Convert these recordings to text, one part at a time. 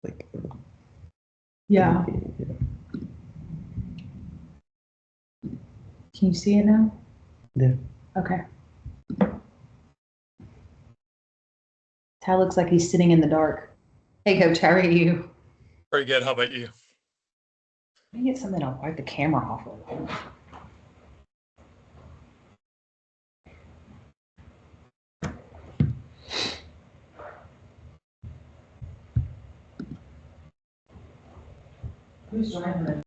Like, Yeah. Can you see it now? Yeah. Okay. Ty looks like he's sitting in the dark. Hey, Coach, how are you? Pretty good. How about you? Let me get something to wipe the camera off of. Who's driving it? What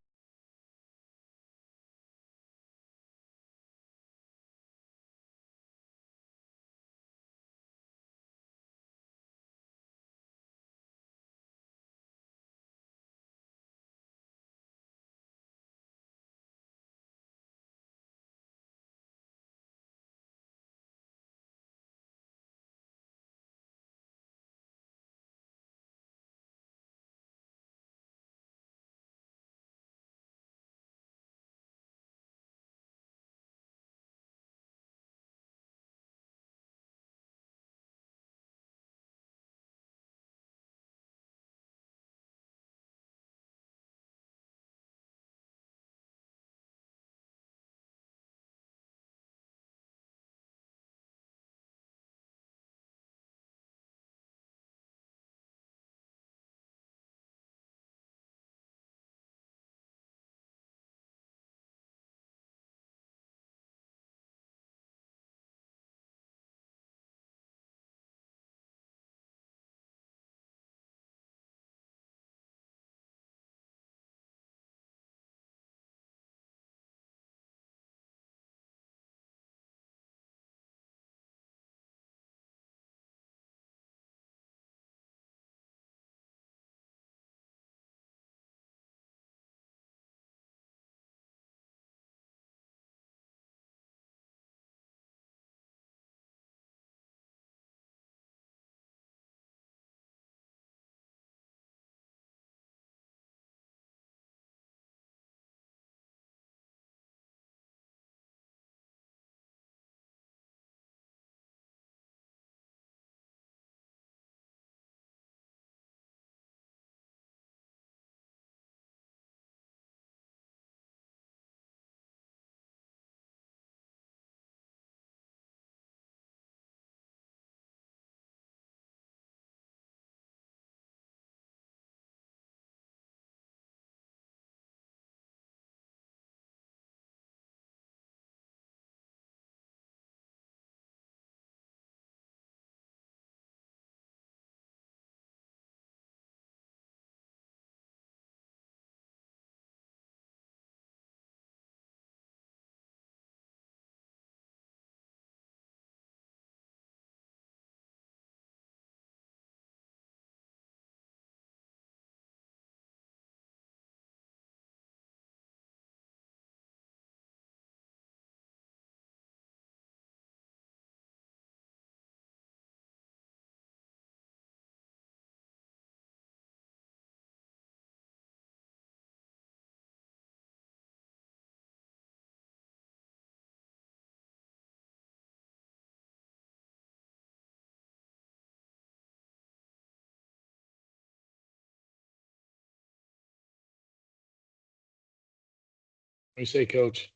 do you say, Coach?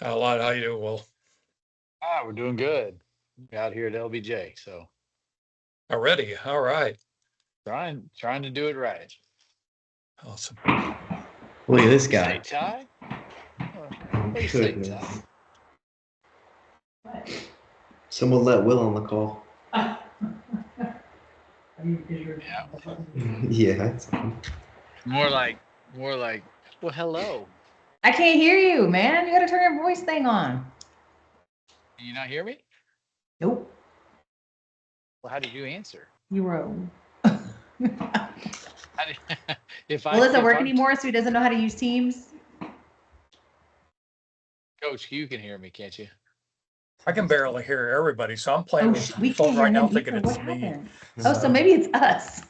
Not a lot. How you doing, Will? We're doing good out here at LBJ. So Already. All right. trying to do it right. Awesome. Look at this Say, guy. Ty. Oh, What do you say, goodness. Ty? Someone let Will on the call. Yeah. Yeah. It's fine. More like, well, hello. I can't hear you, man. You gotta turn your voice thing on. Can you not hear me? Nope. Well, how did you answer? You roll. How did, if I, Well, does it if work I'm, anymore so he doesn't know how to use Teams? Coach, you can hear me, can't you? I can barely hear everybody, so I'm playing with We the can't phone hear right now him thinking either. it's What me. happened? Oh, so maybe it's us.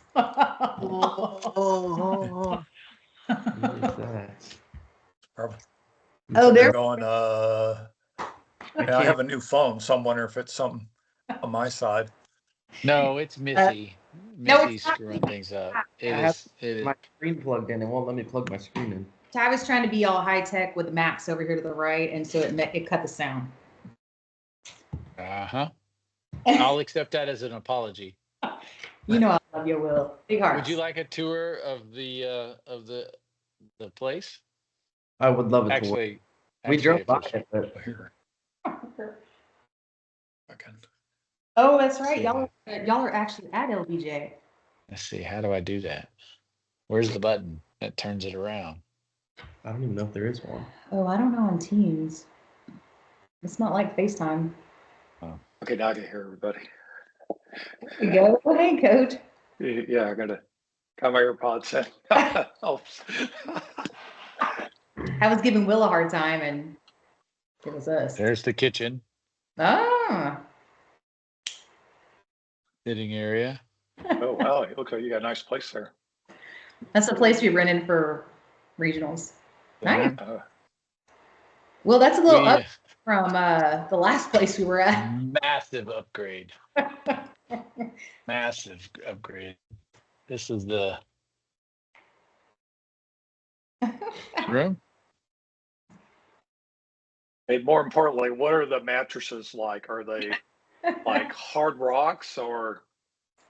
What is that? Probably. Oh, They're there. going, I have a new phone, so I'm wondering if it's something on my side. No, it's Missy. No, Missy's it's not. screwing things up. It I have is. It is. my screen plugged in. It won't let me plug my screen in. Ty was trying to be all high tech with Max over here to the right, and so it cut the sound. Uh-huh. I'll accept that as an apology. You know I love you, Will. Big hearts. Would you like a tour of the place? I would love it to work. Actually, We drove by if it, but Here. Second. Oh, that's right. See. Y'all are actually at LBJ. let's see. How do I do that? Where's the button that turns it around? I don't even know if there is one. Oh, I don't know on Teams. It's not like FaceTime. Okay, now I can hear everybody. There you go. Well, hey, Coach. Yeah, I got my AirPods in. Oh. I was giving Will a hard time, and it was us. There's the kitchen Ah. sitting area. Oh, wow. It looks like you got a nice place there. That's the place we rented for regionals. Nice. Uh, Well, that's a little up Yeah. from the last place we were at. Massive upgrade. Massive upgrade. This is the room. and more importantly, what are the mattresses like? Are they like hard rocks or?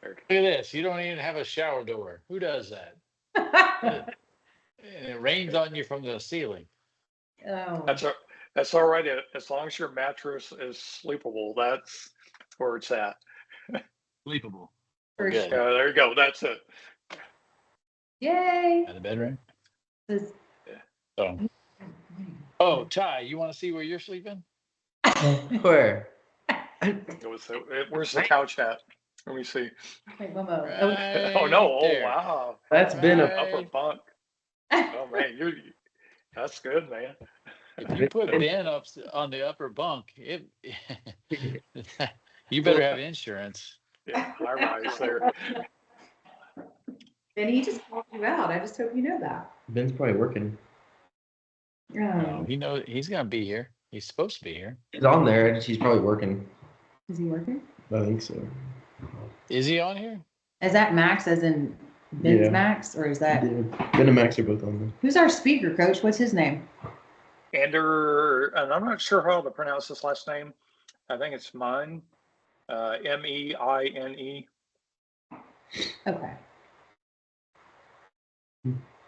Look at this. You don't even have a shower door. Who does that? And it rains on you from the ceiling. Oh. That's all right. As long as your mattress is sleepable, that's where it's at. Sleepable. For Good. sure. There you go. That's it. Yay. At the bedroom. This- Oh, Ty, you want to see where you're sleeping? Where? Where's the couch at? Let me see. Wait, Momo. Oh no! Right Oh there. wow! That's been a. Upper Right. bunk. Oh man, that's good, man. If you put Ben up on the upper bunk, you better have insurance. Yeah, high rise there. Then he just called you out. I just hope you know that. Ben's probably working. No, he knows he's gonna be here. He's supposed to be here. He's on there. He's probably working. Is he working? I think so. Is he on here? Is that Max as in Ben's Yeah. Max? Or is that Yeah. Ben and Max are both on there. who's our speaker, Coach? What's his name? And I'm not sure how to pronounce his last name. I think it's Meine, Meine. Okay.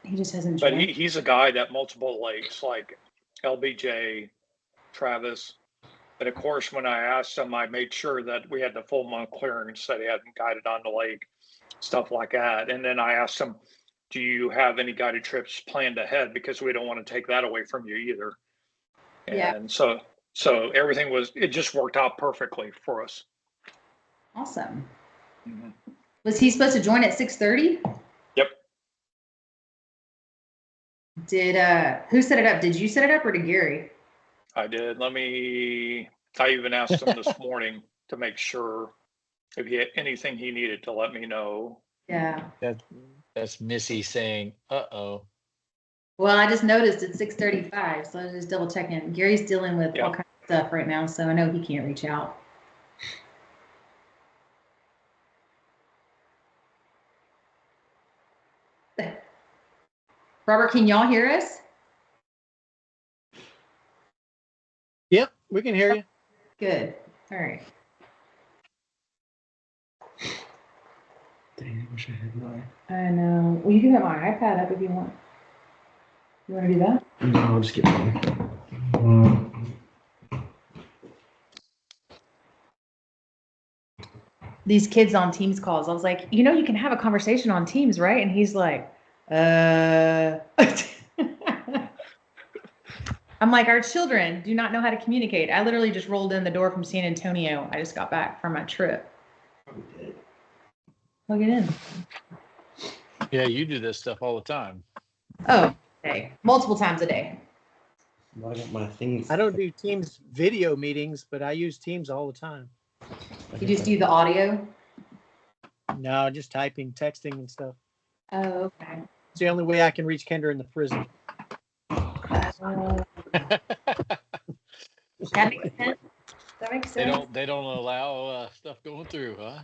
He just hasn't But joined. he's a guy that multiple lakes like LBJ, Travis. But of course, when I asked him, I made sure that we had the full month clearance, that he hadn't guided on the lake, stuff like that. And then I asked him, do you have any guided trips planned ahead? Because we don't want to take that away from you either. Yeah. And so everything it just worked out perfectly for us. Awesome. Mhm. Was he supposed to join at 6:30? Yep. Did who set it up? Did you set it up or did Gary? I did. I even asked him this morning to make sure if he had anything he needed to let me know. Yeah. That's Missy saying, "Uh-oh." Well, I just noticed it's 6:35, so I was just double checking. Gary's dealing with all kinds of stuff right now, so I know he can't reach out. Robert, can y'all hear us? Yep, we can hear you. Good. All right. Dang, I wish I had mine. I know. Well, you can have my iPad up if you want. You want to do that? No, I'll just get mine. These kids on Teams calls, I was like, you know, you can have a conversation on Teams, right? And he's like, I'm like, our children do not know how to communicate. I literally just rolled in the door from San Antonio. I just got back from my trip. Plug it in. Yeah, you do this stuff all the time. Oh, okay. Multiple times a day. Well, I got my things. I don't do Teams video meetings, but I use Teams all the time. You just do the audio? No, just typing, texting, and stuff. Oh, okay. It's the only way I can reach Kendra in the prison. That makes sense. That makes sense. They don't allow stuff going through, huh?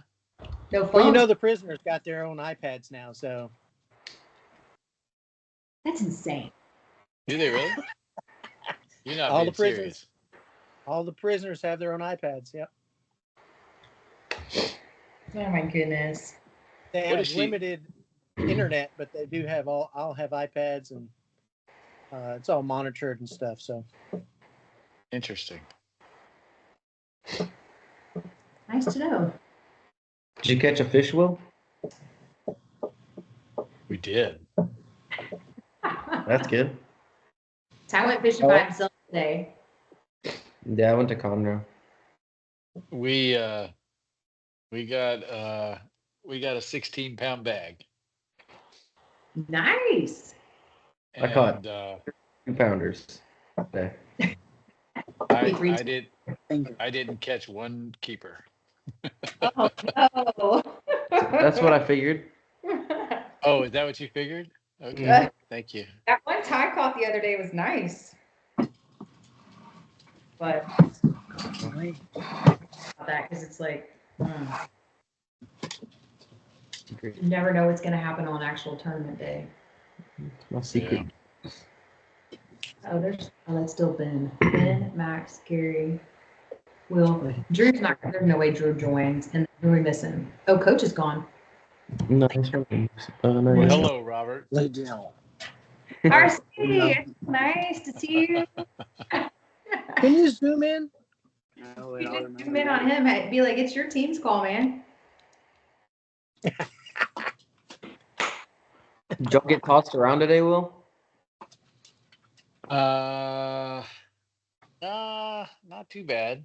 No Well, phone. the prisoners got their own iPads now, so. That's insane. Do they really? You're not All being the prisoners. serious. All the prisoners have their own iPads. Yep. Oh my goodness. They What have is she- limited internet, but they do have all have iPads, and it's all monitored and stuff. So Interesting. Nice to know. Did you catch a fish, Will? We did. That's good. Ty went fishing by himself today. Yeah, I went to Conroe. We got a 16-pound bag. Nice. I caught- And, 2-pounders. Okay. I didn't catch one keeper. Oh no. That's what I figured. Oh, is that what you figured? Okay, Mhm. thank you. That one Ty caught the other day was nice. But that because it's like Great. you never know what's gonna happen on actual tournament day. My secret. That's still Ben. Ben, Max, Gary, Will. Drew's not. There's no way Drew joins, and who are we missing? Oh, Coach is gone. Nice. Well, Nice. hello, Robert. RC, it's nice to see you. can you zoom in? You just zoom in on him. Be like, it's your team's call, man. Did y'all get tossed around today, Will? Not too bad.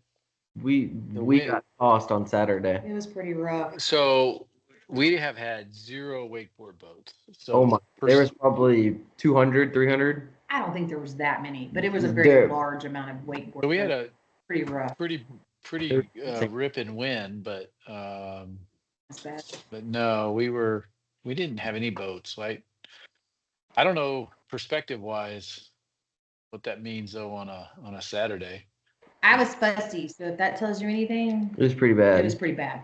We wind- got tossed on Saturday. It was pretty rough. So we have had 0 wakeboard boats. So Oh my! There was probably 200, 300. I don't think there was that many, but it was a There- very large amount of wakeboard. we had a pretty rough. pretty ripping wind, but That's bad. but no, we didn't have any boats. Like I don't know perspective wise what that means though on a Saturday. I was fussy, so if that tells you anything, It was pretty it bad. was pretty bad.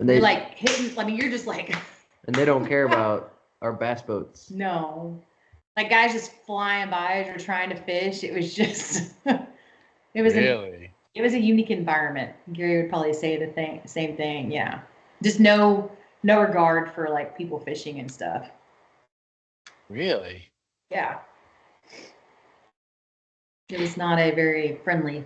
And You're they like hitting. I mean, you're just like and they don't care about our bass boats. no, like guys just flying by as you're trying to fish. It was just it was Really? it was a unique environment. Gary would probably say same thing. Yeah, just no regard for like people fishing and stuff. Really? Yeah. It was not a very friendly.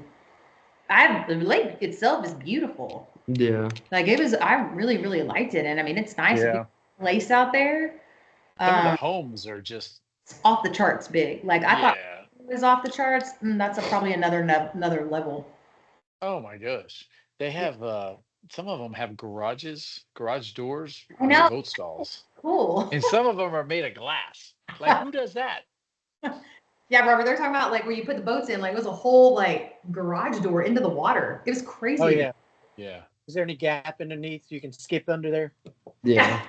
The lake itself is beautiful. Yeah. Like it was, I really, really liked it. And I mean, it's nice. Yeah. Place out there. Some of the homes are just It's off the charts big. Like I thought yeah. it was off the charts. That's probably another level. Oh my gosh. They have some of them have garage doors I for know. boat stalls. Cool. And some of them are made of glass. Like who does that? Yeah, Robert, they're talking about like where you put the boats in, like it was a whole like garage door into the water. It was crazy. Oh yeah. Yeah. Is there any gap underneath you can skip under there? Yeah.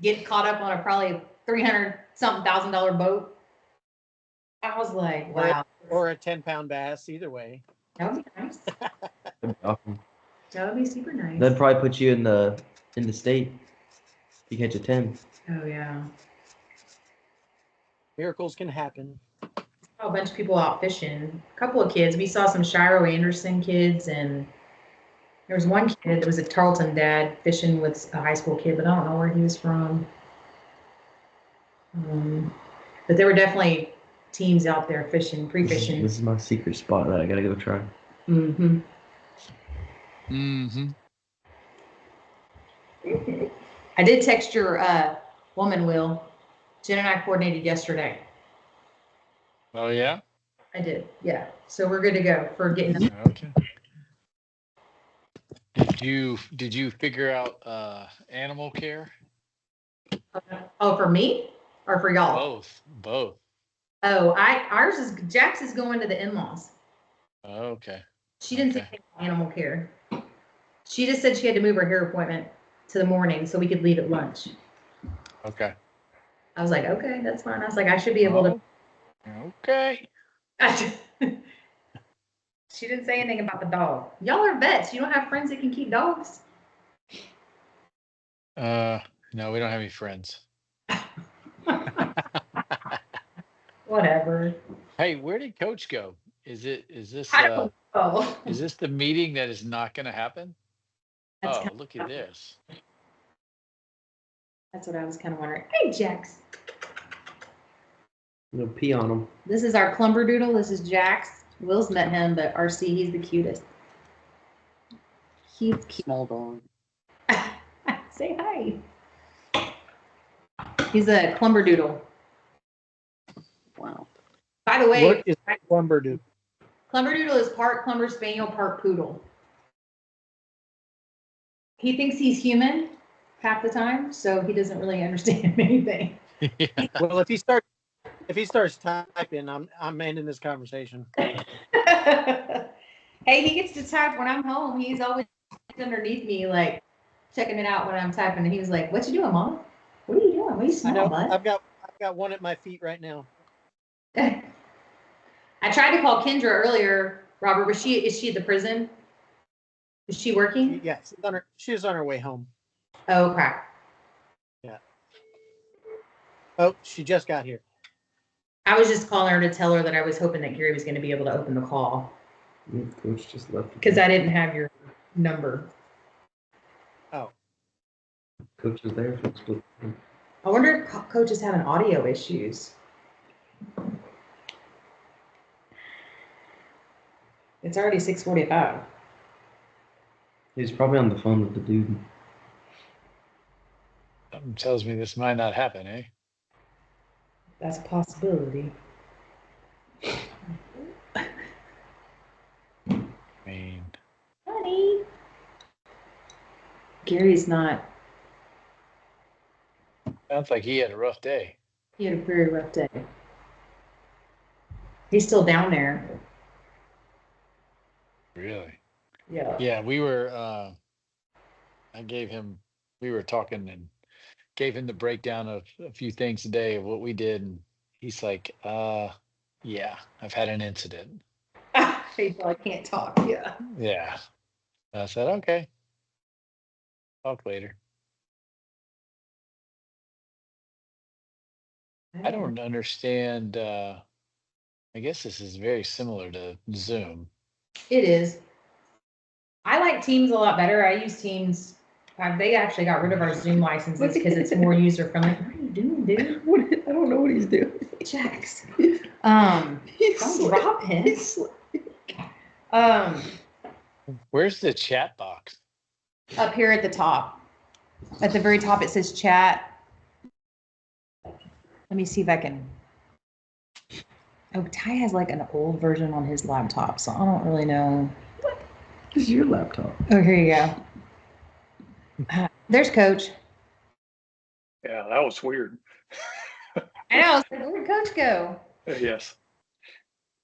Get caught up on a probably $300-something-thousand boat. I was like, wow. Or a 10-pound bass, either way. That would be nice. That'd be awesome. That would be super nice. That'd probably put you in the state. If you catch a 10. Oh yeah. Miracles can happen. A bunch of people out fishing. A couple of kids. We saw some Shiro Anderson kids, and there was one kid that was a Tarleton dad fishing with a high school kid, but I don't know where he was from. But there were definitely teams out there fishing, pre-fishing. This is my secret spot that I gotta go try. Mm-hmm. Mm-hmm. I did text your woman, Will. Jen and I coordinated yesterday. Oh yeah? I did, yeah. So we're good to go for getting. Okay. Did you figure out animal care? Oh, for me or for y'all? Both. Oh, ours is Jax is going to the in-laws. Okay. She didn't say anything about animal care. She just said she had to move her hair appointment to the morning so we could leave at lunch. Okay. I was like, okay, that's fine. I was like, I should be able to. Okay. She didn't say anything about the dog. Y'all are vets. You don't have friends that can keep dogs. No, we don't have any friends. Whatever. Hey, where did Coach go? Is this I don't know. is this the meeting that is not going to happen? That's Oh, kind look at this. That's what I was kind of wondering. Hey, Jax. I'm gonna pee on them. This is our Clumberdoodle. This is Jax. Will's met him, but RC, he's the cutest. He's cute. Small dog. Say hi. He's a Clumberdoodle. Wow. By the way, What is Clumberdoodle? Clumberdoodle is part Clumber Spaniel, part Poodle. He thinks he's human half the time, so he doesn't really understand anything. Yeah. Well, if he starts typing, I'm ending this conversation. Hey, he gets to type when I'm home. He's always underneath me, like checking it out when I'm typing. And he was like, "What you doing, Mom? What are you doing? What are you I smelling, know. bud?" I've got one at my feet right now. I tried to call Kendra earlier. Robert, is she at the prison? Is she working? Yeah, she's on her way home. Oh, okay. Yeah. Oh, she just got here. I was just calling her to tell her that I was hoping that Gary was going to be able to open the call Coach just left. because I didn't have your number. Oh. Coach is there for the split. I wonder if Coach is having audio issues. It's already 6:45. He's probably on the phone with the dude. Something tells me this might not happen, eh? That's a possibility. I mean, Honey. Gary's not. sounds like he had a rough day. He had a very rough day. He's still down there. Really? Yeah. Yeah, we were we were talking and gave him the breakdown of a few things today of what we did, and he's like, yeah, I've had an incident. People, I can't talk. Yeah. Yeah. I said, okay. Talk later. I don't understand. I guess this is very similar to Zoom. It is. I like Teams a lot better. I use Teams. They actually got rid of our Zoom licenses because it's more user friendly. What are you doing, dude? I don't know what he's doing. Jax. Don't drop him. Where's the chat box? Up here at the top. At the very top, it says chat. Let me see if I can. Oh, Ty has like an old version on his laptop, so I don't really know. This is your laptop. Oh, here you go. There's Coach. Yeah, that was weird. I know. So where'd Coach go? Yes.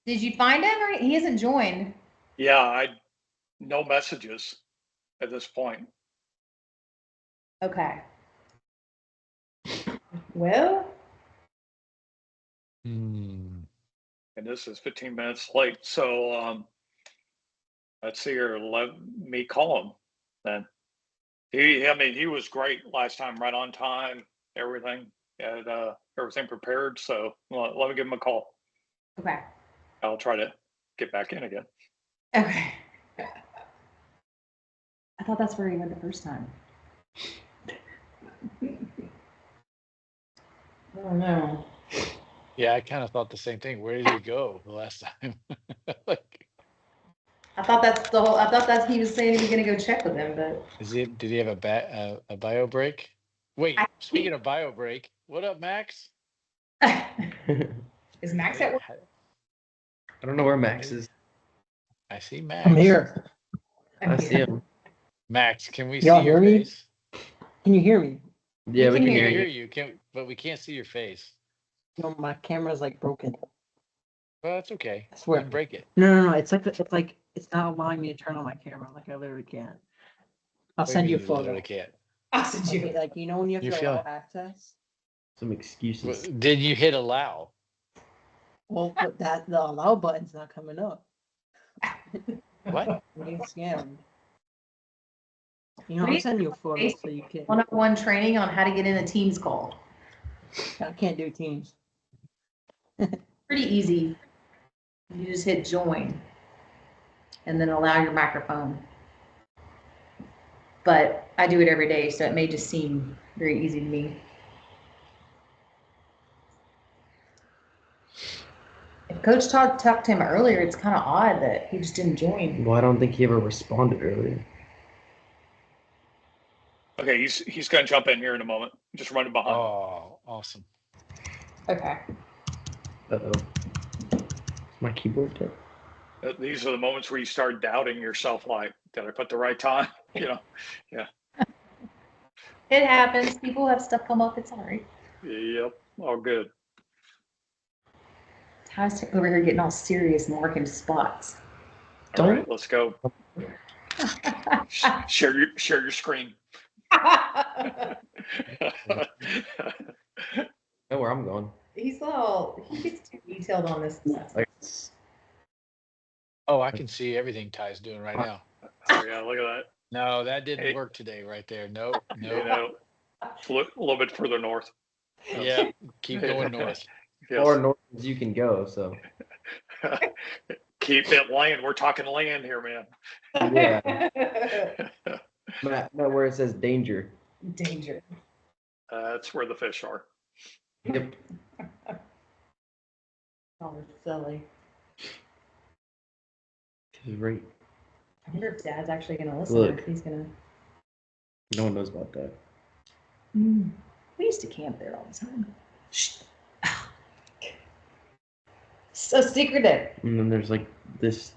Did you find him? Or he hasn't joined. Yeah, no messages at this point. Okay. Well, And this is 15 minutes late. So let's see here. Let me call him then. He was great last time, right on time, everything. Had everything prepared. So let me give him a call. okay. I'll try to get back in again. Okay. I thought that's where he went the first time. Oh no. Yeah, I kind of thought the same thing. Where did he go the last time? Like, I thought that he was saying he was gonna go check with him, but did he have a bio break? Wait, speaking of bio break, what up, Max? is Max at work? I don't know where Max is. I see Max. I'm here. I see him. Max, can we Y'all see your hear me? face? Can you hear me? Yeah, we can We hear can hear you. you, but we can't see your face. No, my camera's like broken. Well, that's okay. I swear. Then break it. No. It's like it's not allowing me to turn on my camera. Like I literally can't. I'll What do send you a mean photo. literally can't? I'll send you. Okay, like you know when you have You're to allow feeling- access. Some excuses. Did you hit allow? Well, but the allow button's not coming up. What? I'm getting scammed. You know, I'll send you a photo so you can. One-on-one training on how to get in a Teams call. I can't do Teams. Pretty easy. You just hit join and then allow your microphone. But I do it every day, so it may just seem very easy to me. If Coach Todd talked to him earlier, it's kind of odd that he just didn't join. Well, I don't think he ever responded earlier. Okay, he's going to jump in here in a moment. Just running behind. Oh, awesome. Okay. Uh-oh. My keyboard dead? These are the moments where you start doubting yourself, like, did I put the right time? You know, yeah. It happens. People have stuff come up. It's all right. Yep, all good. Ty's over here getting all serious and marking spots. All right, let's go. Share your screen. Know where I'm going. He gets too detailed on this stuff. Like, Oh, I can see everything Ty's doing right now. Oh, yeah, look at that. No, that didn't Hey. work today right there. Nope. You Nope. know, look a little bit further north. Yeah, keep going north. Yes. Far north as you can go, so. Keep it land. We're talking land here, man. Yeah. Matt, no, where it says danger. Danger. That's where the fish are. Yep. Oh, silly. He's right. I wonder if Dad's actually going to listen. Look. If he's going No one knows about that. to. We used to camp there all the time. Shh. So secretive. And then there's like this.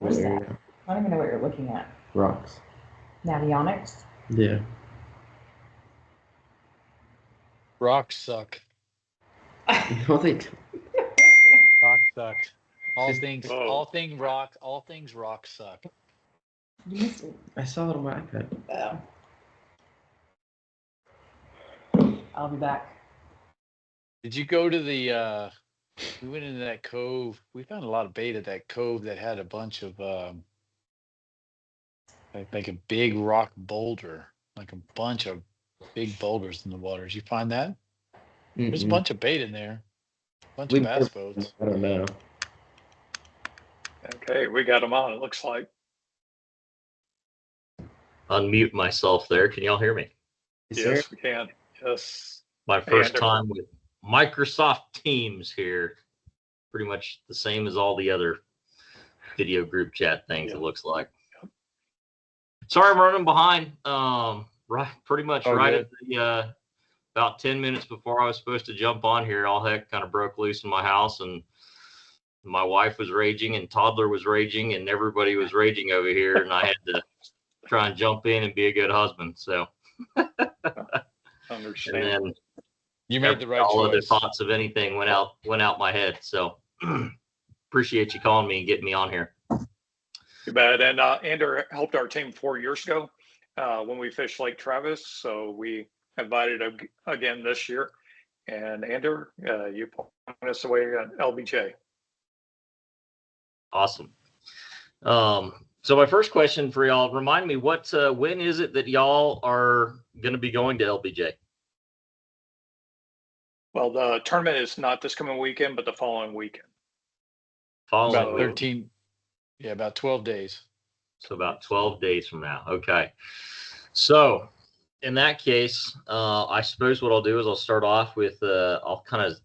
What is area. that? I don't even know what you're looking at. Rocks. Navionics? Yeah. Rocks suck. No, they don't. Rocks suck. All Just- things rock suck. You missed it. I saw it on my iPad. I'll be back. Did you go to the we went into that cove. We found a lot of bait at that cove that had a bunch of like a big rock boulder, like a bunch of big boulders in the water. Did you find that? There's a Mm-mm. bunch of bait in there. A bunch We of bass boats. I don't know. Okay, we got them on, it looks like. Unmute myself there. Can y'all hear me? Yes, we can. Yes. My first Andrew. time with Microsoft Teams here. Pretty much the same as all the other video group chat things, Yeah. it looks like. Sorry, I'm running behind. Pretty much Oh, right good. at the about 10 minutes before I was supposed to jump on here, all heck kind of broke loose in my house, and my wife was raging and toddler was raging and everybody was raging over here, and I had to try and jump in and be a good husband. So Understand. and then You made the right all other choice. thoughts of anything went out my head. So appreciate you calling me and getting me on here. Too bad. And Andrew helped our team 4 years ago when we fished Lake Travis. So we invited him again this year. And Andrew, you pointed us away at LBJ. Awesome. So my first question for y'all, remind me when is it that y'all are going to be going to LBJ? Well, the tournament is not this coming weekend, but the following weekend. Following About week. 13, yeah, about 12 days. So about 12 days from now. Okay. So in that case, I suppose what I'll do is I'll start off with, I'll kind of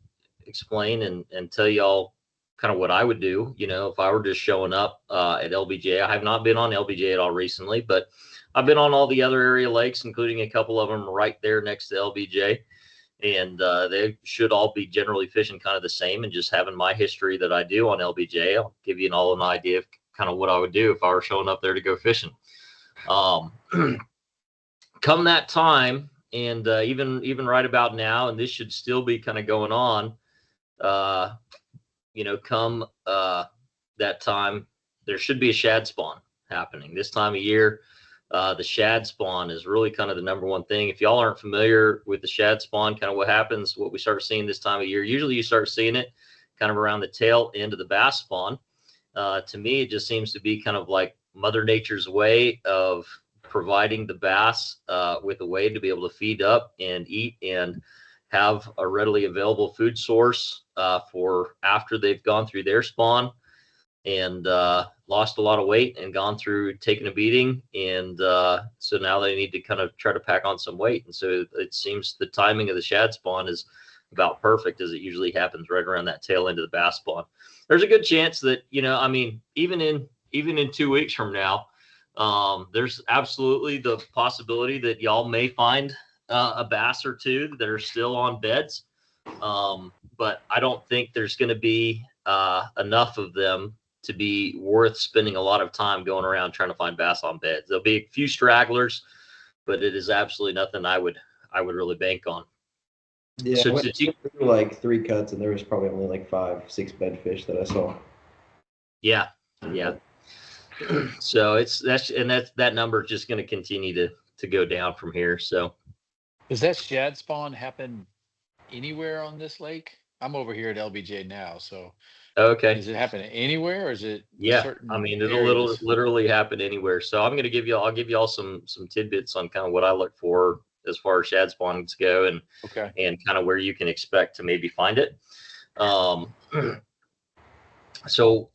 explain and tell y'all kind of what I would do, you know, if I were just showing up at LBJ. I have not been on LBJ at all recently, but I've been on all the other area lakes, including a couple of them right there next to LBJ. And they should all be generally fishing kind of the same, and just having my history that I do on LBJ, I'll give you all an idea of kind of what I would do if I were showing up there to go fishing. Come that time, and even right about now, and this should still be kind of going on, you know, come that time, there should be a shad spawn happening this time of year. The shad spawn is really kind of the number one thing. If y'all aren't familiar with the shad spawn, kind of what happens, what we start seeing this time of year, usually you start seeing it kind of around the tail end of the bass spawn. To me, it just seems to be kind of like Mother Nature's way of providing the bass with a way to be able to feed up and eat and have a readily available food source for after they've gone through their spawn and lost a lot of weight and gone through taking a beating. And so now they need to kind of try to pack on some weight. And so it seems the timing of the shad spawn is about perfect, as it usually happens right around that tail end of the bass spawn. There's a good chance that, I mean, even in 2 weeks from now, there's absolutely the possibility that y'all may find a bass or two that are still on beds. But I don't think there's going to be enough of them to be worth spending a lot of time going around trying to find bass on beds. There'll be a few stragglers, but it is absolutely nothing I would really bank on. Yeah, So I went through like 3 cuts, and there was probably only like 5-6 bedfish that I saw. Yeah. So that number is just going to continue to go down from here. So Does that shad spawn happen anywhere on this lake? I'm over here at LBJ now, so okay. does it happen anywhere, or is it Yeah, certain I mean, it'll areas? literally happen anywhere. So I'll give y'all some tidbits on kind of what I look for as far as shad spawnings go, and Okay. kind of where you can expect to maybe find it. So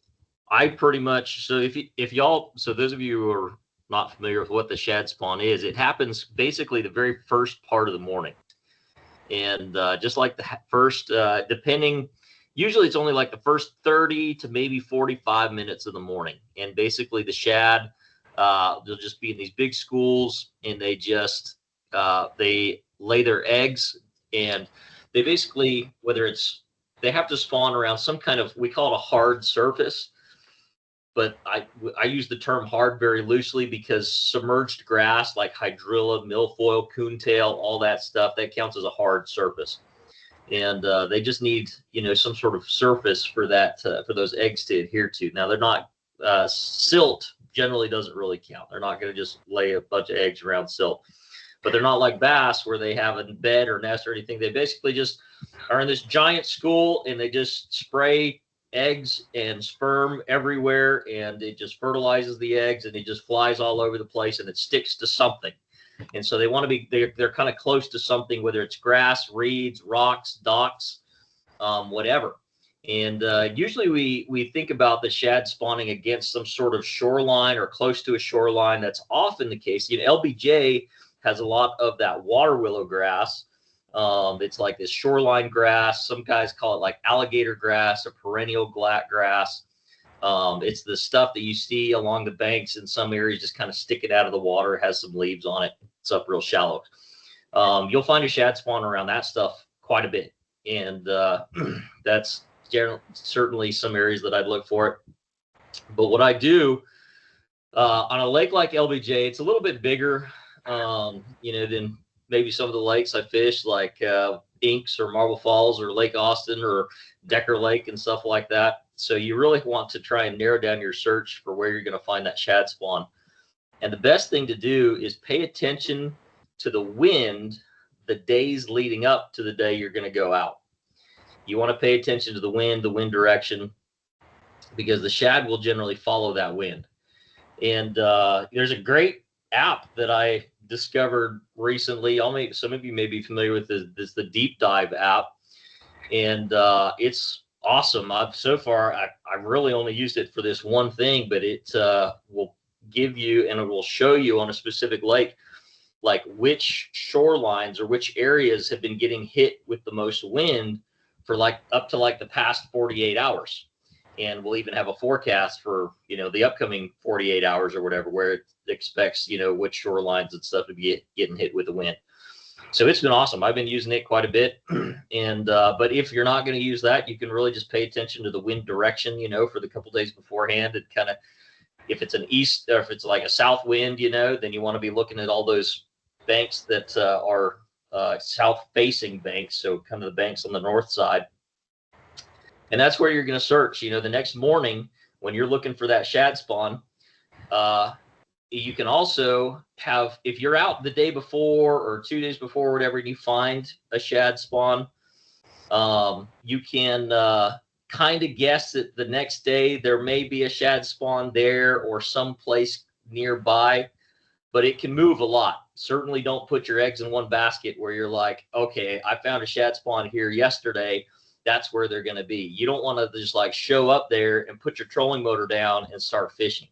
I pretty much, so if y'all, so those of you who are not familiar with what the shad spawn is, it happens basically the very first part of the morning. And just like the first, usually it's only like the first 30 to maybe 45 minutes of the morning. And basically the shad, they'll just be in these big schools, and they just, they lay their eggs, and they basically, they have to spawn around some kind of, we call it a hard surface. But I use the term hard very loosely, because submerged grass like hydrilla, milfoil, coontail, all that stuff, that counts as a hard surface. And they just need, some sort of surface for that, for those eggs to adhere to. Now, they're not, silt generally doesn't really count. They're not going to just lay a bunch of eggs around silt. But they're not like bass where they have a bed or nest or anything. They basically just are in this giant school, and they just spray eggs and sperm everywhere, and it just fertilizes the eggs, and it just flies all over the place, and it sticks to something. And so they want to be, they're kind of close to something, whether it's grass, reeds, rocks, docks, whatever. And usually we think about the shad spawning against some sort of shoreline or close to a shoreline. That's often the case. LBJ has a lot of that water willow grass. It's like this shoreline grass. Some guys call it like alligator grass or perennial grass. It's the stuff that you see along the banks in some areas, just kind of sticking out of the water. It has some leaves on it. It's up real shallow. You'll find a shad spawn around that stuff quite a bit. And that's certainly some areas that I'd look for it. But what I do on a lake like LBJ, it's a little bit bigger, than maybe some of the lakes I fish, like Inks or Marble Falls or Lake Austin or Decker Lake and stuff like that. So you really want to try and narrow down your search for where you're going to find that shad spawn. And the best thing to do is pay attention to the wind the days leading up to the day you're going to go out. You want to pay attention to the wind direction, because the shad will generally follow that wind. And there's a great app that I discovered recently. Some of you may be familiar with this the Deep Dive app, and it's awesome. I've really only used it for this one thing, but it will give you, and it will show you on a specific lake, like which shorelines or which areas have been getting hit with the most wind for like up to like the past 48 hours. And we'll even have a forecast for, the upcoming 48 hours or whatever, where it expects, which shorelines and stuff to be getting hit with the wind. So it's been awesome. I've been using it quite a bit. And, but if you're not going to use that, you can really just pay attention to the wind direction, for the couple days beforehand, and kind of, if it's an east or if it's like a south wind, then you want to be looking at all those banks that are south facing banks. So kind of the banks on the north side. And that's where you're going to search. The next morning when you're looking for that shad spawn, you can also have, if you're out the day before or 2 days before or whatever, and you find a shad spawn, you can kind of guess that the next day there may be a shad spawn there or someplace nearby, but it can move a lot. Certainly don't put your eggs in one basket where you're like, okay, I found a shad spawn here yesterday. That's where they're going to be. You don't want to just like show up there and put your trolling motor down and start fishing.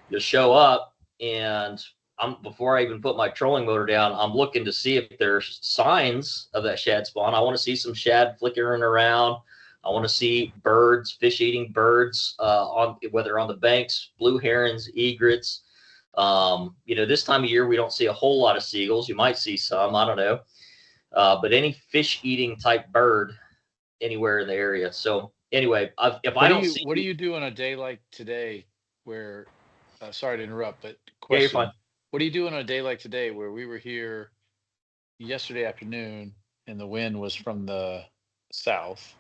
You'll show up and before I even put my trolling motor down, I'm looking to see if there's signs of that shad spawn. I want to see some shad flickering around. I want to see birds, fish-eating birds, whether on the banks, blue herons, egrets. This time of year we don't see a whole lot of seagulls. You might see some, I don't know, but any fish-eating type bird anywhere in the area. So anyway, What do you do on a day like today, where? Sorry to interrupt, but question. Yeah, you're fine. What do you do on a day like today where we were here yesterday afternoon and the wind was from the southwest,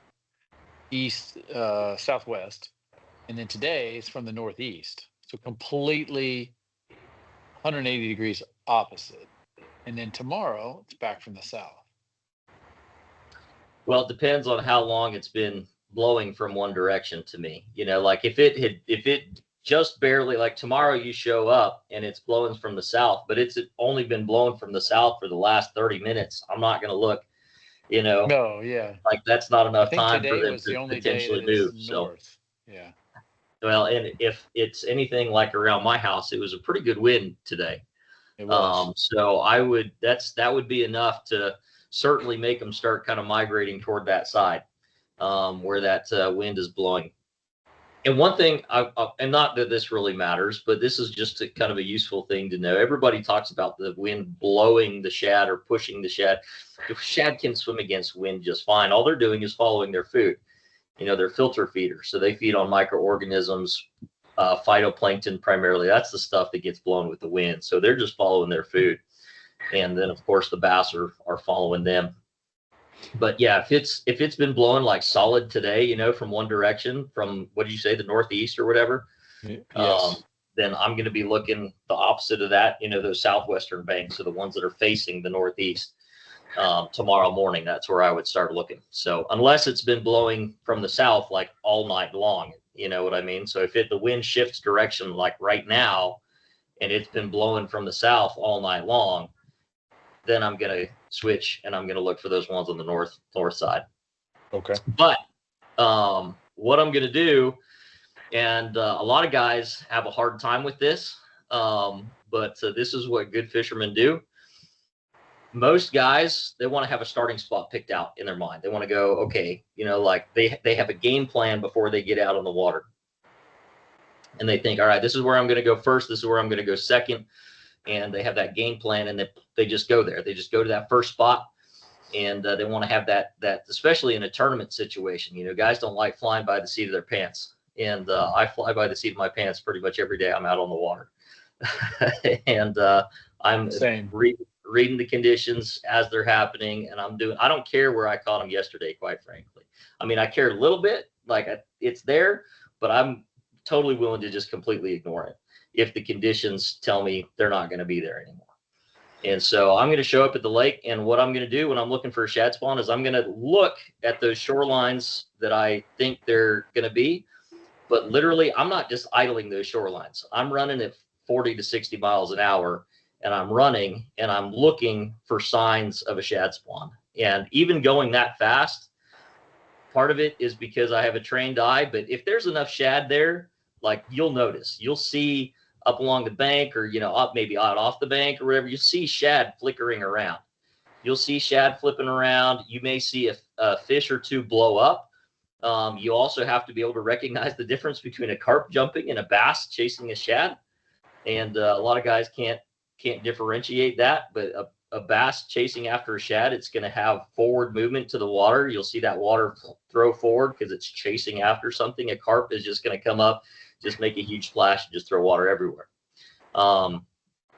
and then today it's from the northeast, so completely 180 degrees opposite, and then tomorrow it's back from the south? Well, it depends on how long it's been blowing from one direction to me. Like if it just barely, like tomorrow you show up and it's blowing from the south, but it's only been blowing from the south for the last 30 minutes. I'm not going to look, No, yeah. like that's not enough I think time for today them was the to only day potentially that it's move. So, north. Yeah. well, and if it's anything like around my house, it was a pretty good wind today. It was. So that would be enough to certainly make them start kind of migrating toward that side, where that wind is blowing. And one thing, and not that this really matters, but this is just kind of a useful thing to know. Everybody talks about the wind blowing the shad or pushing the shad. The shad can swim against wind just fine. All they're doing is following their food. They're filter feeders, so they feed on microorganisms, phytoplankton primarily. That's the stuff that gets blown with the wind. So they're just following their food. And then, of course, the bass are following them. But yeah, if it's been blowing like solid today, from one direction, from what did you say, the northeast or whatever, Yes. then I'm going to be looking the opposite of that. Those southwestern banks are the ones that are facing the northeast. Tomorrow morning, that's where I would start looking. So unless it's been blowing from the south like all night long, you know what I mean? So if the wind shifts direction like right now, and it's been blowing from the south all night long, then I'm going to switch and I'm going to look for those ones on the north side. Okay. But what I'm going to do, and a lot of guys have a hard time with this, but this is what good fishermen do. Most guys, they want to have a starting spot picked out in their mind. They want to go, okay, like they have a game plan before they get out on the water. And they think, all right, this is where I'm going to go first. This is where I'm going to go second. And they have that game plan, and they just go there. They just go to that first spot, and they want to have that, especially in a tournament situation. Guys don't like flying by the seat of their pants, and I fly by the seat of my pants pretty much every day I'm out on the water. And I'm Same. reading the conditions as they're happening, and I don't care where I caught them yesterday, quite frankly. I mean, I care a little bit, like it's there, but I'm totally willing to just completely ignore it if the conditions tell me they're not going to be there anymore. And so I'm going to show up at the lake, and what I'm going to do when I'm looking for a shad spawn is I'm going to look at those shorelines that I think they're going to be, but literally I'm not just idling those shorelines. I'm running at 40 to 60 miles an hour, and I'm running and I'm looking for signs of a shad spawn. And even going that fast, part of it is because I have a trained eye, but if there's enough shad there, like you'll see up along the bank, or up maybe out off the bank or whatever, you see shad flickering around. You'll see shad flipping around. You may see a fish or two blow up. You also have to be able to recognize the difference between a carp jumping and a bass chasing a shad. And a lot of guys can't differentiate that, but a bass chasing after a shad, it's going to have forward movement to the water. You'll see that water throw forward because it's chasing after something. A carp is just going to come up, just make a huge splash, and just throw water everywhere.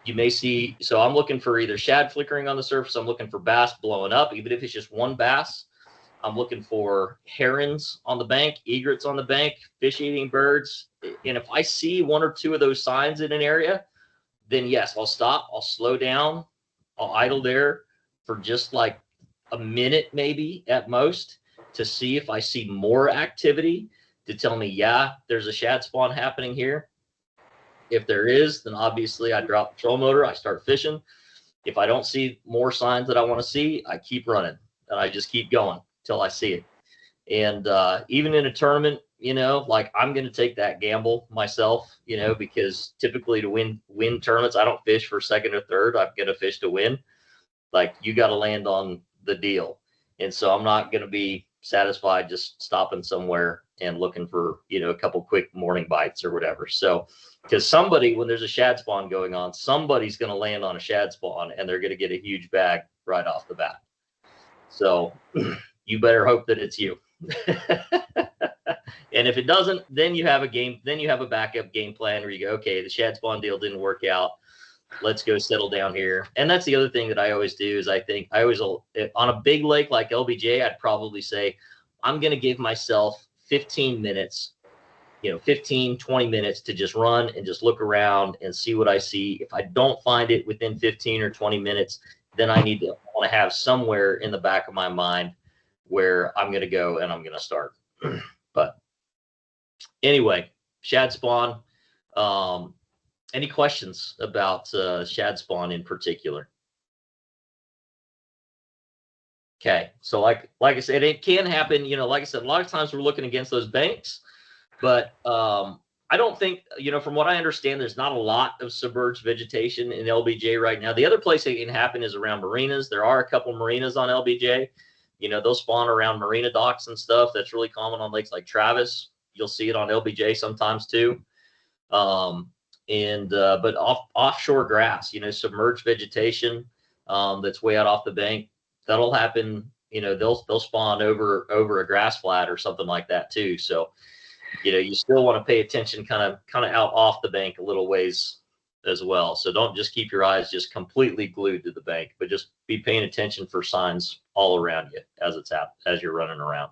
You may see, so I'm looking for either shad flickering on the surface. I'm looking for bass blowing up, even if it's just one bass. I'm looking for herons on the bank, egrets on the bank, fish-eating birds. And if I see one or two of those signs in an area, then yes, I'll stop. I'll slow down. I'll idle there for just like a minute, maybe at most. to see if I see more activity to tell me, yeah, there's a shad spawn happening here. If there is, then obviously I drop the trolling motor, I start fishing. If I don't see more signs that I want to see, I keep running and I just keep going till I see it. And even in a tournament, you know, like I'm going to take that gamble myself, you know, because typically to win tournaments, I don't fish for second or third. I'm going to fish to win. Like you got to land on the deal. And so I'm not going to be satisfied just stopping somewhere and looking for, you know, a couple quick morning bites or whatever. So because somebody, when there's a shad spawn going on, somebody's going to land on a shad spawn and they're going to get a huge bag right off the bat. So you better hope that it's you. And if it doesn't, then you have a backup game plan where you go, okay, the shad spawn deal didn't work out. Let's go settle down here. And that's the other thing that I always do is I always, on a big lake like LBJ, I'd probably say, I'm going to give myself 15 minutes, you know, 15, 20 minutes to just run and just look around and see what I see. If I don't find it within 15 or 20 minutes, then I want to have somewhere in the back of my mind where I'm going to go and I'm going to start. But anyway, shad spawn. Any questions about shad spawn in particular? Okay, so like I said, it can happen. You know, like I said, a lot of times we're looking against those banks, but I don't think, you know, from what I understand, there's not a lot of submerged vegetation in LBJ right now. The other place it can happen is around marinas. There are a couple marinas on LBJ. You know, they'll spawn around marina docks and stuff. That's really common on lakes like Travis. You'll see it on LBJ sometimes too. But offshore grass, you know, submerged vegetation that's way out off the bank, that'll happen. You know, they'll spawn over a grass flat or something like that too. So, you know, you still want to pay attention kind of out off the bank a little ways as well. So don't just keep your eyes just completely glued to the bank, but just be paying attention for signs all around you as you're running around.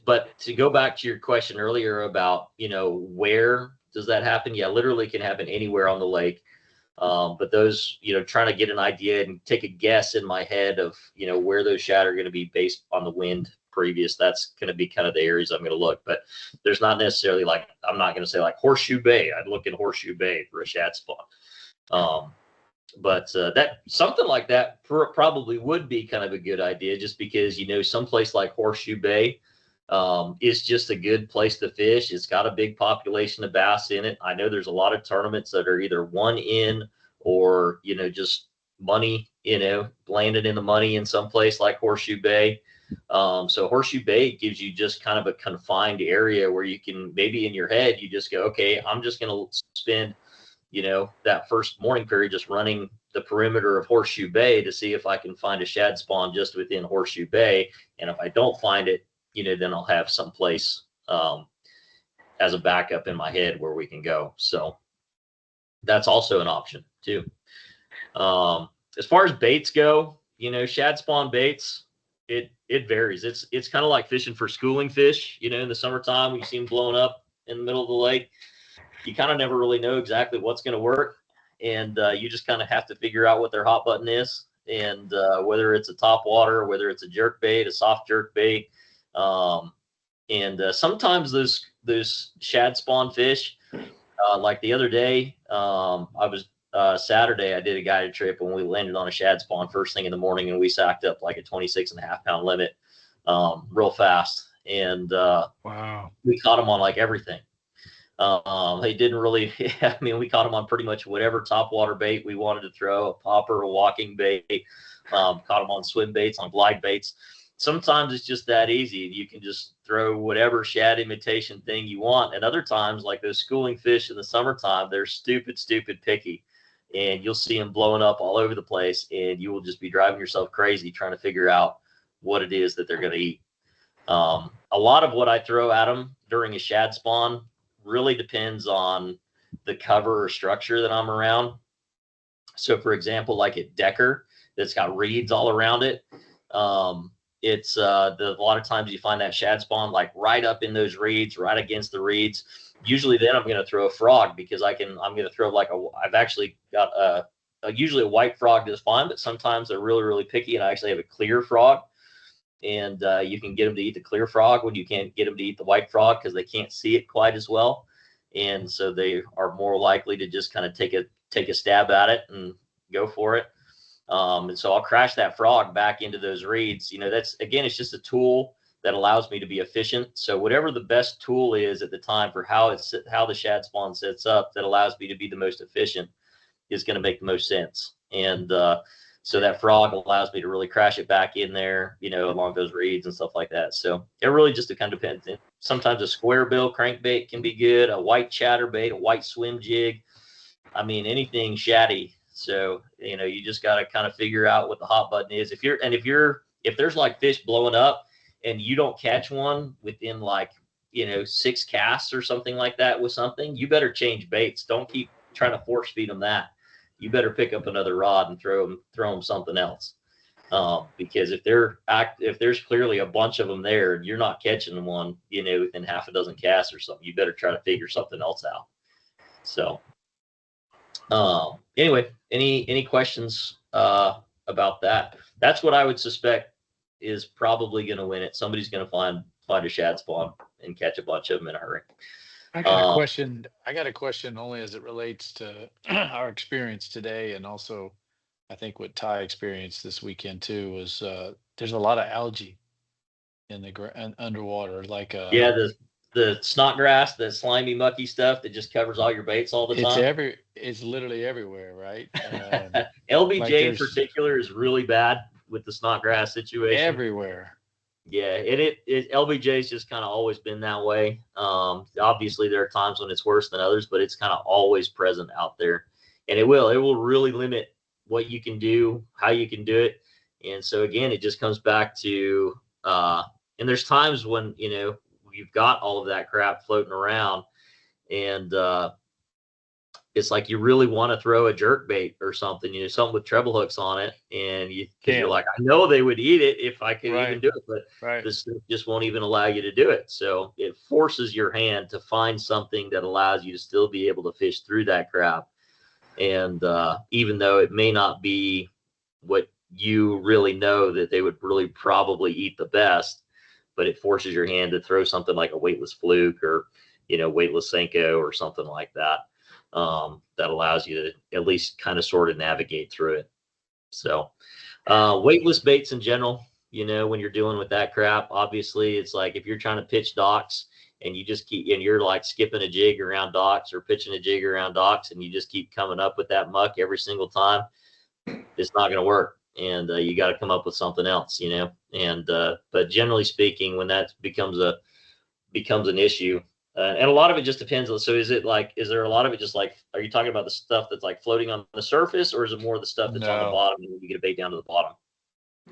But to go back to your question earlier about, you know, where does that happen? Yeah, literally can happen anywhere on the lake. But those, you know, trying to get an idea and take a guess in my head of, you know, where those shad are going to be based on the wind previous, that's going to be kind of the areas I'm going to look. But there's not necessarily like, I'm not going to say like Horseshoe Bay. I'd look in Horseshoe Bay for a shad spawn. But that something like that probably would be kind of a good idea, just because, you know, someplace like Horseshoe Bay is just a good place to fish. It's got a big population of bass in it. I know there's a lot of tournaments that are either one in or, you know, just money, you know, landed in the money in some place like Horseshoe Bay. So Horseshoe Bay gives you just kind of a confined area where you can, maybe in your head, you just go, okay, I'm just going to spend, you know, that first morning period just running the perimeter of Horseshoe Bay to see if I can find a shad spawn just within Horseshoe Bay. And if I don't find it, you know, then I'll have some place as a backup in my head where we can go. So that's also an option too. As far as baits go, you know, shad spawn baits, it varies. It's kind of like fishing for schooling fish, you know, in the summertime when you see them blowing up in the middle of the lake. You kind of never really know exactly what's going to work. And you just kind of have to figure out what their hot button is. And whether it's a top water, whether it's a jerk bait, a soft jerk bait. Sometimes those shad spawn fish, like the other day, Saturday, I did a guided trip and we landed on a shad spawn first thing in the morning, and we sacked up like a 26.5 pound limit real fast. And Wow, we caught them on like everything. He didn't really, I mean, we caught him on pretty much whatever top water bait we wanted to throw, a popper, a walking bait, caught him on swim baits, on glide baits. Sometimes it's just that easy. You can just throw whatever shad imitation thing you want. And other times, like those schooling fish in the summertime, they're stupid picky. And you'll see them blowing up all over the place, and you will just be driving yourself crazy trying to figure out what it is that they're going to eat. A lot of what I throw at them during a shad spawn really depends on the cover or structure that I'm around. So for example, like at Decker, that's got reeds all around it. It's a lot of times you find that shad spawn like right up in those reeds, right against the reeds. Usually then I'm going to throw a frog, because I'm going to throw like I've actually got a usually a white frog does fine, but sometimes they're really, really picky. And I actually have a clear frog, and you can get them to eat the clear frog when you can't get them to eat the white frog because they can't see it quite as well. And so they are more likely to just kind of take a stab at it and go for it. And so I'll crash that frog back into those reeds. That's, again, it's just a tool that allows me to be efficient. So whatever the best tool is at the time for how the shad spawn sets up that allows me to be the most efficient is going to make the most sense. And so that frog allows me to really crash it back in there, along those reeds and stuff like that. So it really just kind of depends. Sometimes a square bill crankbait can be good, a white chatterbait, a white swim jig. I mean, anything shaddy. So, you just got to kind of figure out what the hot button is. If there's like fish blowing up and you don't catch one within 6 casts or something like that with something, you better change baits. Don't keep trying to force feed them that. You better pick up another rod and throw them something else. Because if there's clearly a bunch of them there and you're not catching one, within half a dozen casts or something, you better try to figure something else out. So, anyway, any questions about that? That's what I would suspect is probably going to win it. Somebody's going to find a shad spawn and catch a bunch of them in a hurry. I got a question only as it relates to our experience today, and also I think what Ty experienced this weekend too was there's a lot of algae in the underwater, yeah, the snot grass, the slimy mucky stuff that just covers all your baits all the time. It's literally everywhere, right? LBJ in particular is really bad with the snot grass situation. Everywhere. Yeah, LBJ's just kind of always been that way. Obviously there are times when it's worse than others, but it's kind of always present out there, and it will really limit what you can do, how you can do it. And so again, it just comes back to, and there's times when, you've got all of that crap floating around, and it's like you really want to throw a jerk bait or something, something with treble hooks on it, and you're like, I know they would eat it if I could even do it, but this stuff just won't even allow you to do it. So it forces your hand to find something that allows you to still be able to fish through that crap. And even though it may not be what you really know that they would really probably eat the best, but it forces your hand to throw something like a weightless fluke or, weightless Senko or something like that. That allows you to at least kind of sort of navigate through it. So weightless baits in general, when you're dealing with that crap, obviously it's like if you're trying to pitch docks and you're like skipping a jig around docks or pitching a jig around docks and you just keep coming up with that muck every single time, it's not going to work. And you got to come up with something else, and but generally speaking, when that becomes an issue, and a lot of it just depends. So is there a lot of it just like, are you talking about the stuff that's like floating on the surface, or is it more the stuff that's on the bottom and you get a bait down to the bottom?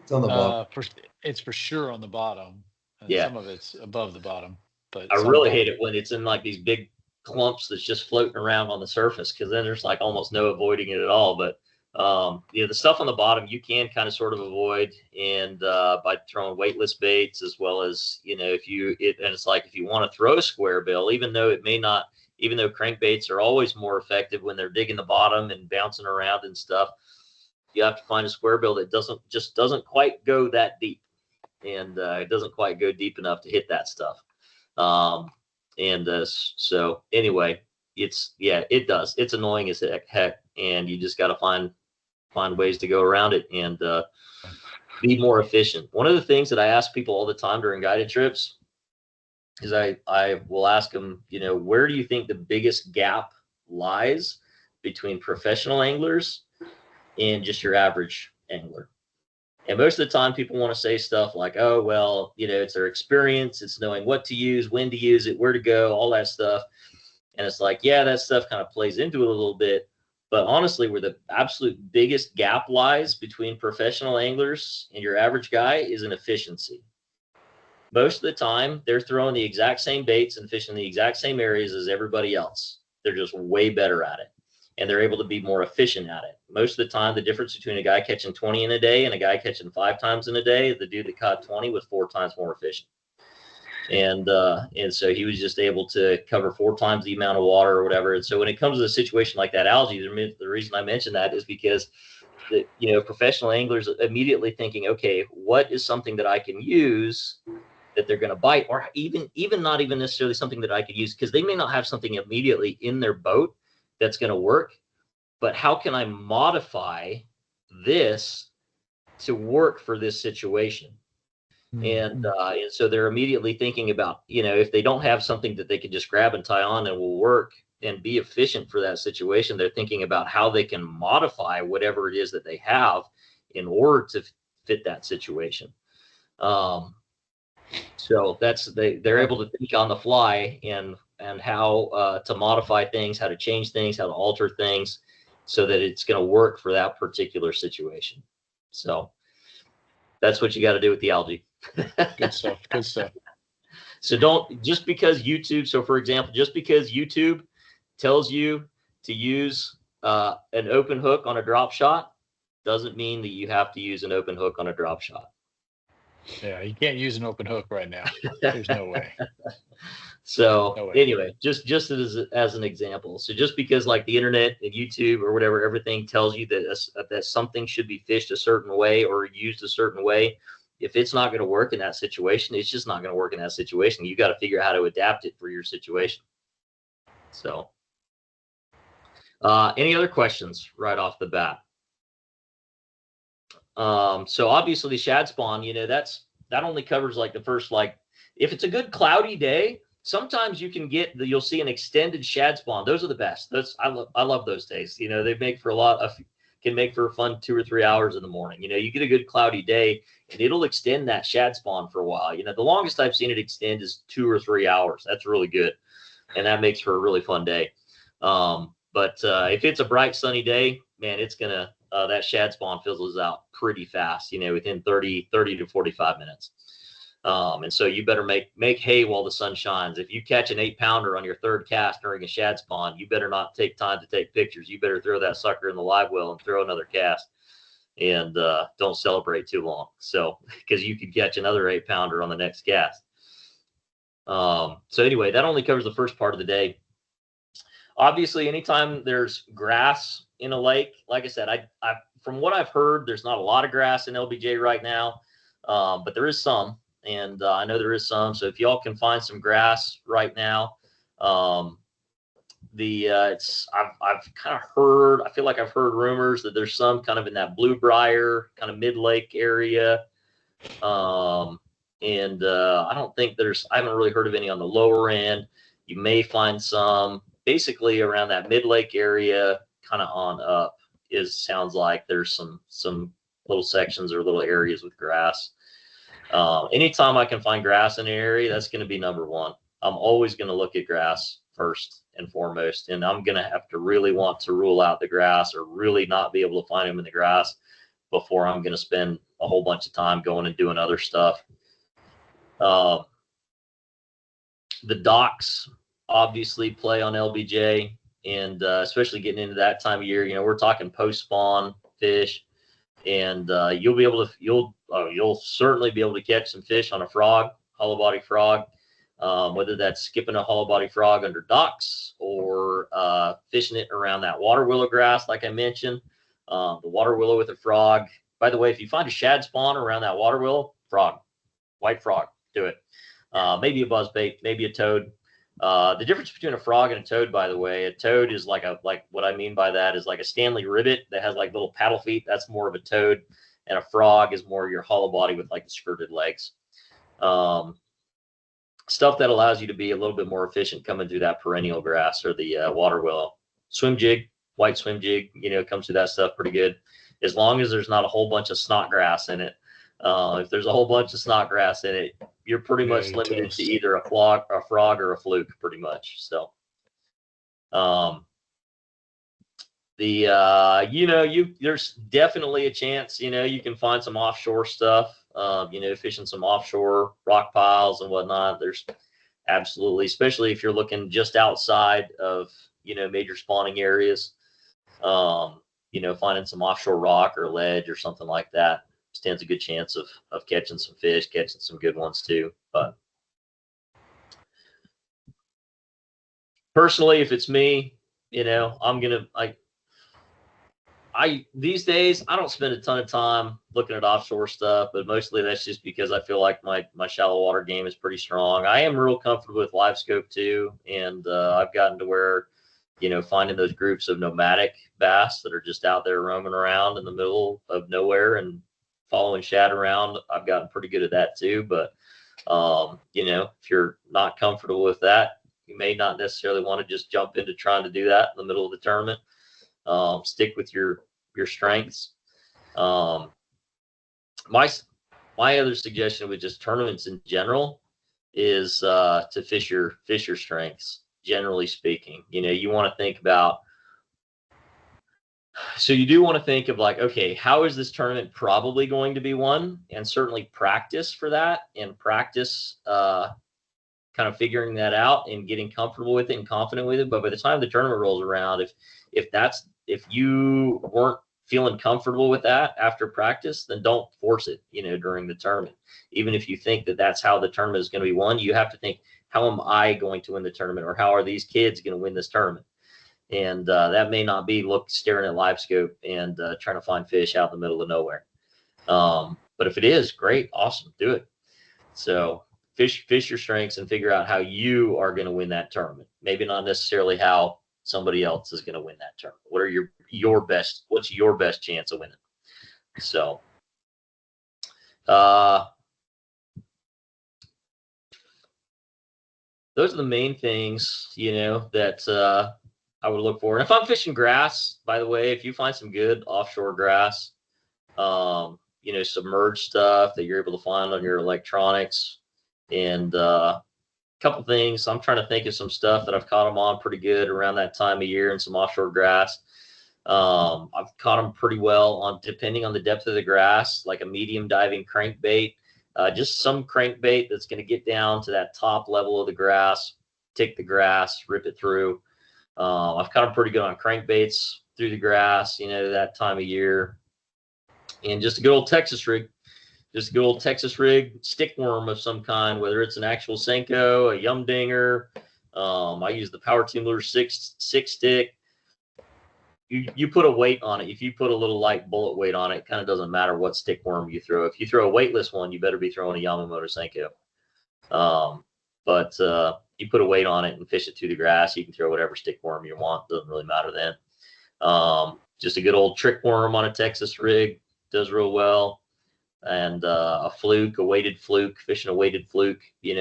It's on the bottom. It's for sure on the bottom. Yeah. Some of it's above the bottom, but I really hate it when it's in like these big clumps that's just floating around on the surface, because then there's like almost no avoiding it at all. But the stuff on the bottom you can kind of sort of avoid, and by throwing weightless baits, as well as and it's like if you want to throw a square bill, even though crankbaits are always more effective when they're digging the bottom and bouncing around and stuff, you have to find a square bill that doesn't quite go that deep, and it doesn't quite go deep enough to hit that stuff. So anyway, it does. It's annoying as heck, and you just got to find ways to go around it and be more efficient. One of the things that I ask people all the time during guided trips is I will ask them, where do you think the biggest gap lies between professional anglers and just your average angler? And most of the time people want to say stuff like, oh, well, it's their experience, it's knowing what to use, when to use it, where to go, all that stuff. And it's like, yeah, that stuff kind of plays into it a little bit. But honestly, where the absolute biggest gap lies between professional anglers and your average guy is in efficiency. Most of the time, they're throwing the exact same baits and fishing the exact same areas as everybody else. They're just way better at it, and they're able to be more efficient at it. Most of the time, the difference between a guy catching 20 in a day and a guy catching 5 times in a day, the dude that caught 20 was 4 times more efficient. And so he was just able to cover 4 times the amount of water or whatever. And so when it comes to a situation like that algae, the reason I mention that is because professional anglers immediately thinking, okay, what is something that I can use that they're going to bite, or even not even necessarily something that I could use, because they may not have something immediately in their boat that's going to work, but how can I modify this to work for this situation? And so they're immediately thinking about, if they don't have something that they can just grab and tie on and will work and be efficient for that situation, they're thinking about how they can modify whatever it is that they have in order to fit that situation. So they're able to think on the fly and how to modify things, how to change things, how to alter things so that it's going to work for that particular situation. So that's what you got to do with the algae. Good stuff. Good stuff. So just because YouTube, so for example, just because YouTube tells you to use an open hook on a drop shot doesn't mean that you have to use an open hook on a drop shot. Yeah, you can't use an open hook right now. There's no way. So No way. anyway, just as an example. So just because like the internet and YouTube or whatever, everything tells you that something should be fished a certain way or used a certain way, if it's not going to work in that situation, it's just not going to work in that situation. You got to figure out how to adapt it for your situation. So any other questions right off the bat? So obviously shad spawn, that only covers like the first, if it's a good cloudy day, sometimes you'll see an extended shad spawn. Those are the best. I love those days. They can make for a fun 2 or 3 hours in the morning. You get a good cloudy day and it'll extend that shad spawn for a while. The longest I've seen it extend is 2 or 3 hours. That's really good. And that makes for a really fun day. But if it's a bright sunny day, man, it's gonna, that shad spawn fizzles out pretty fast, within 30 to 45 minutes. And so you better make hay while the sun shines. If you catch an 8-pounder on your third cast during a shad spawn, you better not take time to take pictures. You better throw that sucker in the live well and throw another cast, and don't celebrate too long. So, because you could catch another 8-pounder on the next cast. So anyway, that only covers the first part of the day. Obviously, anytime there's grass in a lake, like I said, I from what I've heard, there's not a lot of grass in LBJ right now, but there is some. And I know there is some. So if y'all can find some grass right now, I've kind of heard, I feel like I've heard rumors that there's some kind of in that Blue Briar kind of mid-lake area. I don't think I haven't really heard of any on the lower end. You may find some basically around that mid-lake area, kind of on up. Sounds like there's some little sections or little areas with grass. Anytime I can find grass in an area, that's going to be number one. I'm always going to look at grass first and foremost, and I'm going to have to really want to rule out the grass or really not be able to find them in the grass before I'm going to spend a whole bunch of time going and doing other stuff. The docks obviously play on LBJ, and especially getting into that time of year, we're talking post-spawn fish. And you'll certainly be able to catch some fish on a frog, hollow body frog, whether that's skipping a hollow body frog under docks or fishing it around that water willow grass, like I mentioned. The water willow with a frog. By the way, if you find a shad spawn around that water willow, frog, white frog, do it. Maybe a buzzbait, maybe a toad. The difference between a frog and a toad, by the way, a toad is like what I mean by that is like a Stanley ribbit that has like little paddle feet. That's more of a toad, and a frog is more your hollow body with like the skirted legs. Stuff that allows you to be a little bit more efficient coming through that perennial grass or the water willow. Swim jig, white swim jig, comes through that stuff pretty good, as long as there's not a whole bunch of snot grass in it. If there's a whole bunch of snot grass in it, you're pretty much limited to either a frog or a fluke, pretty much. So, there's definitely a chance, you can find some offshore stuff, fishing some offshore rock piles and whatnot. There's absolutely, especially if you're looking just outside of, major spawning areas, finding some offshore rock or ledge or something like that stands a good chance of catching some fish, catching some good ones too. But personally, if it's me, I'm gonna these days I don't spend a ton of time looking at offshore stuff, but mostly that's just because I feel like my shallow water game is pretty strong. I am real comfortable with live scope too, and I've gotten to where finding those groups of nomadic bass that are just out there roaming around in the middle of nowhere and following shad around. I've gotten pretty good at that too, but if you're not comfortable with that, you may not necessarily want to just jump into trying to do that in the middle of the tournament. Stick with your strengths. My other suggestion with just tournaments in general is to fish your strengths. Generally speaking, you want to think about. So you do want to think of like, okay, how is this tournament probably going to be won, and certainly practice for that and practice kind of figuring that out and getting comfortable with it and confident with it. But by the time the tournament rolls around, if you weren't feeling comfortable with that after practice, then don't force it, during the tournament. Even if you think that that's how the tournament is going to be won, you have to think, how am I going to win the tournament, or how are these kids going to win this tournament? And that may not be staring at live scope and trying to find fish out in the middle of nowhere. But if it is, great, awesome, do it. So fish your strengths and figure out how you are going to win that tournament. Maybe not necessarily how somebody else is going to win that tournament. What are your best? What's your best chance of winning? So, those are the main things, that I would look for. And if I'm fishing grass, by the way, if you find some good offshore grass, submerged stuff that you're able to find on your electronics, and a couple things. I'm trying to think of some stuff that I've caught them on pretty good around that time of year, and some offshore grass. I've caught them pretty well on, depending on the depth of the grass, like a medium diving crankbait. Just some crankbait that's going to get down to that top level of the grass, tick the grass, rip it through. I've caught them pretty good on crankbaits through the grass, that time of year. And just a good old Texas rig, stick worm of some kind, whether it's an actual Senko, a Yum Dinger. I use the Power Tumbler six stick. You put a weight on it. If you put a little light bullet weight on it, it kind of doesn't matter what stick worm you throw. If you throw a weightless one, you better be throwing a Yamamoto Senko. But you put a weight on it and fish it through the grass. You can throw whatever stick worm you want. Doesn't really matter then. Just a good old trick worm on a Texas rig does real well. And a weighted fluke, fishing a weighted fluke,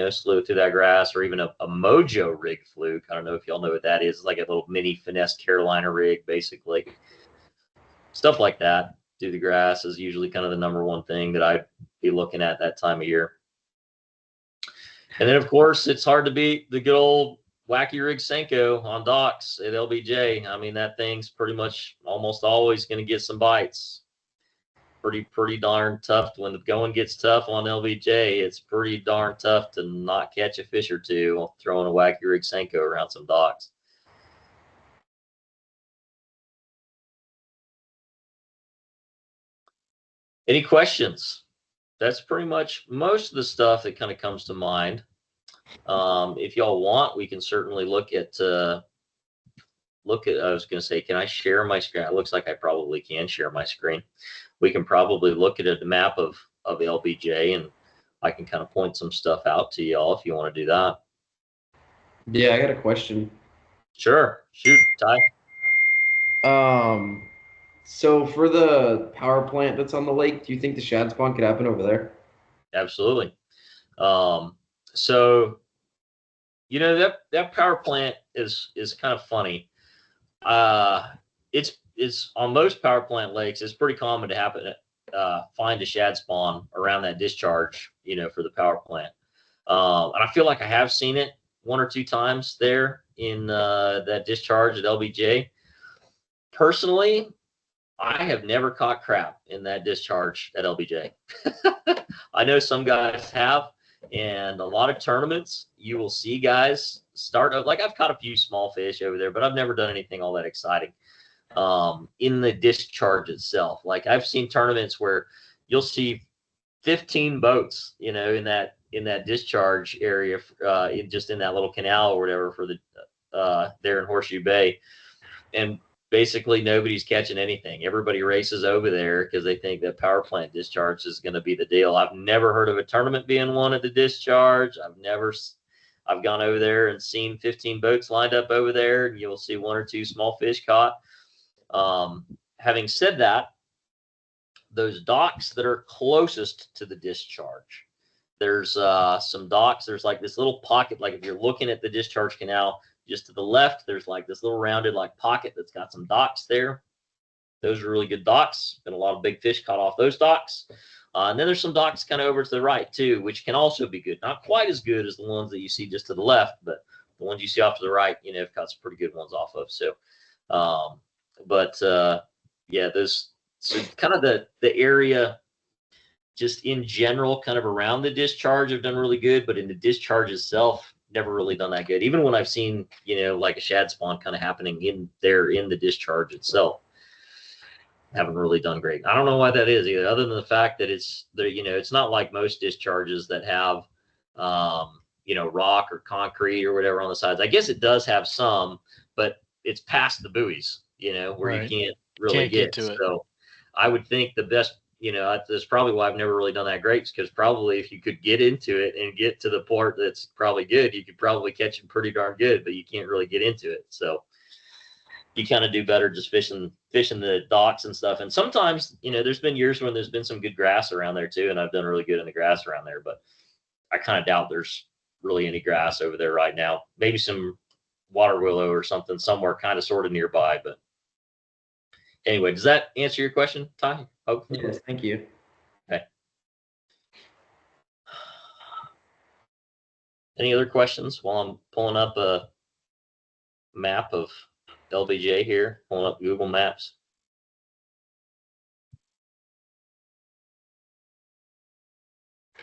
slow it through that grass, or even a Mojo rig fluke. I don't know if y'all know what that is. It's like a little mini finesse Carolina rig, basically. Stuff like that through the grass is usually kind of the number one thing that I'd be looking at that time of year. And then, of course, it's hard to beat the good old wacky rig Senko on docks at LBJ. I mean, that thing's pretty much almost always going to get some bites. Pretty darn tough. When the going gets tough on LBJ, it's pretty darn tough to not catch a fish or two throwing a wacky rig Senko around some docks. Any questions? That's pretty much most of the stuff that kind of comes to mind. If y'all want, we can certainly look at, I was going to say, can I share my screen? It looks like I probably can share my screen. We can probably look at a map of LBJ, and I can kind of point some stuff out to y'all if you want to do that. Yeah, I got a question. Sure. Shoot, Ty. So for the power plant that's on the lake, do you think the shad spawn could happen over there? Absolutely. So, that power plant is kind of funny. It's on most power plant lakes, it's pretty common to find a shad spawn around that discharge, for the power plant. And I feel like I have seen it one or two times there in that discharge at LBJ. Personally, I have never caught crap in that discharge at LBJ. I know some guys have, and a lot of tournaments, you will see guys start up. Like, I've caught a few small fish over there, but I've never done anything all that exciting in the discharge itself. Like, I've seen tournaments where you'll see 15 boats, in that discharge area, just in that little canal or whatever for there in Horseshoe Bay, and basically nobody's catching anything. Everybody races over there because they think that power plant discharge is going to be the deal. I've never heard of a tournament being won at the discharge. I've gone over there and seen 15 boats lined up over there, and you'll see 1 or 2 small fish caught. Having said that, those docks that are closest to the discharge, there's some docks. There's like this little pocket, like if you're looking at the discharge canal, just to the left, there's like this little rounded like pocket that's got some docks there. Those are really good docks. Been a lot of big fish caught off those docks. And then there's some docks kind of over to the right too, which can also be good. Not quite as good as the ones that you see just to the left, but the ones you see off to the right, you know, have got some pretty good ones off of. So, yeah, those, so kind of the area just in general, kind of around the discharge have done really good, but in the discharge itself, never really done that good. Even when I've seen, you know, like a shad spawn kind of happening in the discharge itself, haven't really done great. I don't know why that is either, other than the fact that it's there, you know, it's not like most discharges that have, you know, rock or concrete or whatever on the sides. I guess it does have some, but it's past the buoys, you know, where Right. you can't really get to it. So I would think the best, you know, that's probably why I've never really done that great, because probably if you could get into it and get to the port that's probably good, you could probably catch them pretty darn good, but you can't really get into it. So you kind of do better just fishing the docks and stuff. And sometimes, you know, there's been years when there's been some good grass around there too, and I've done really good in the grass around there, but I kind of doubt there's really any grass over there right now. Maybe some water willow or something somewhere kind of sort of nearby. But anyway, does that answer your question, Ty? Hopefully. Yes, thank you. Okay. Any other questions while I'm pulling up a map of LBJ here, pulling up Google Maps?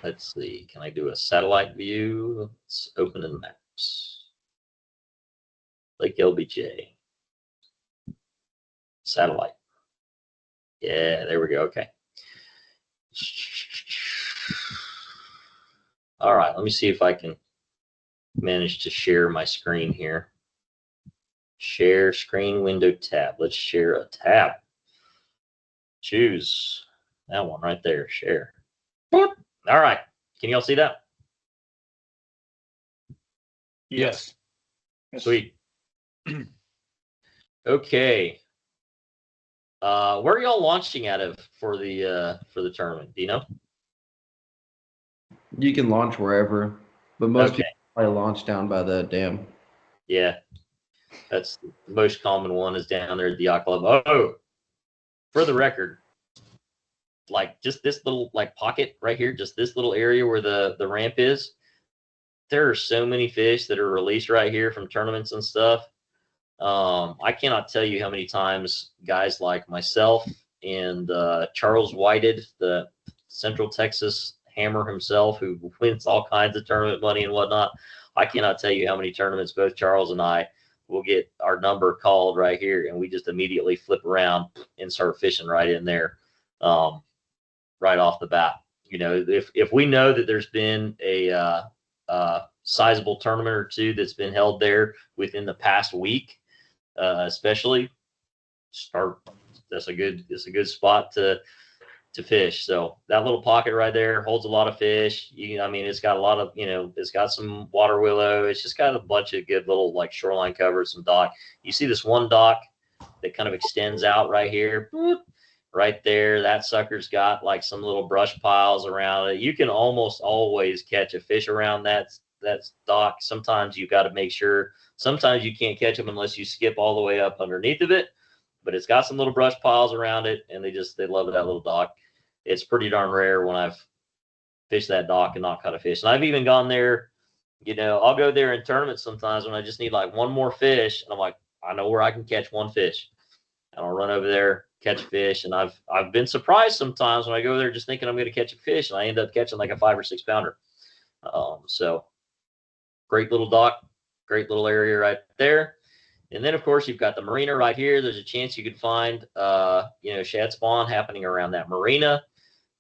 Let's see, can I do a satellite view? Let's open in maps. Lake LBJ. Satellite. Yeah, there we go. Okay. All right, let me see if I can manage to share my screen here. Share screen window tab. Let's share a tab. Choose that one right there. Share. All right. Can y'all see that? Yes. Sweet. Okay. Where are y'all launching out of for the tournament? Do you know? You can launch wherever, but most Okay. people probably launch down by the dam. Yeah. That's the most common one is down there at the yacht club. Oh, for the record, like just this little like pocket right here, just this little area where the ramp is, there are so many fish that are released right here from tournaments and stuff. I cannot tell you how many times guys like myself and Charles Whited, the Central Texas hammer himself, who wins all kinds of tournament money and whatnot. I cannot tell you how many tournaments both Charles and I will get our number called right here, and we just immediately flip around and start fishing right in there, right off the bat. You know, if we know that there's been a sizable tournament or two that's been held there within the past week, especially, that's a good spot to fish. So that little pocket right there holds a lot of fish. I mean, it's got a lot of, you know, it's got some water willow. It's just got a bunch of good little like shoreline covers, some dock. You see this one dock that kind of extends out right here, right there. That sucker's got like some little brush piles around it. You can almost always catch a fish around that dock. Sometimes you got to make sure. Sometimes you can't catch them unless you skip all the way up underneath of it. But it's got some little brush piles around it, and they love that little dock. It's pretty darn rare when I've fished that dock and not caught a fish. And I've even gone there, you know, I'll go there in tournaments sometimes when I just need like one more fish, and I'm like, I know where I can catch one fish, and I'll run over there, catch fish. And I've been surprised sometimes when I go there just thinking I'm going to catch a fish, and I end up catching like a 5 or 6 pounder. So great little dock, great little area right there. And then, of course, you've got the marina right here. There's a chance you could find, you know, shad spawn happening around that marina,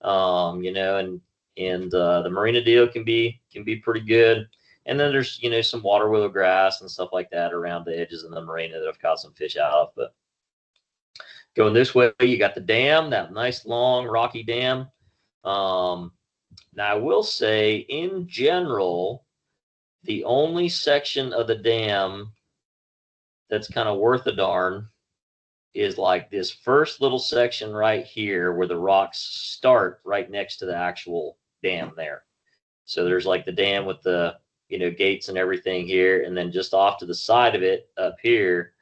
you know, and the marina deal can be pretty good. And then there's, you know, some water willow grass and stuff like that around the edges of the marina that I've caught some fish out of. But going this way, you got the dam, that nice long rocky dam. Now I will say, in general, the only section of the dam that's kind of worth a darn is like this first little section right here where the rocks start right next to the actual dam there. So there's like the dam with the, you know, gates and everything here. And then just off to the side of it up here,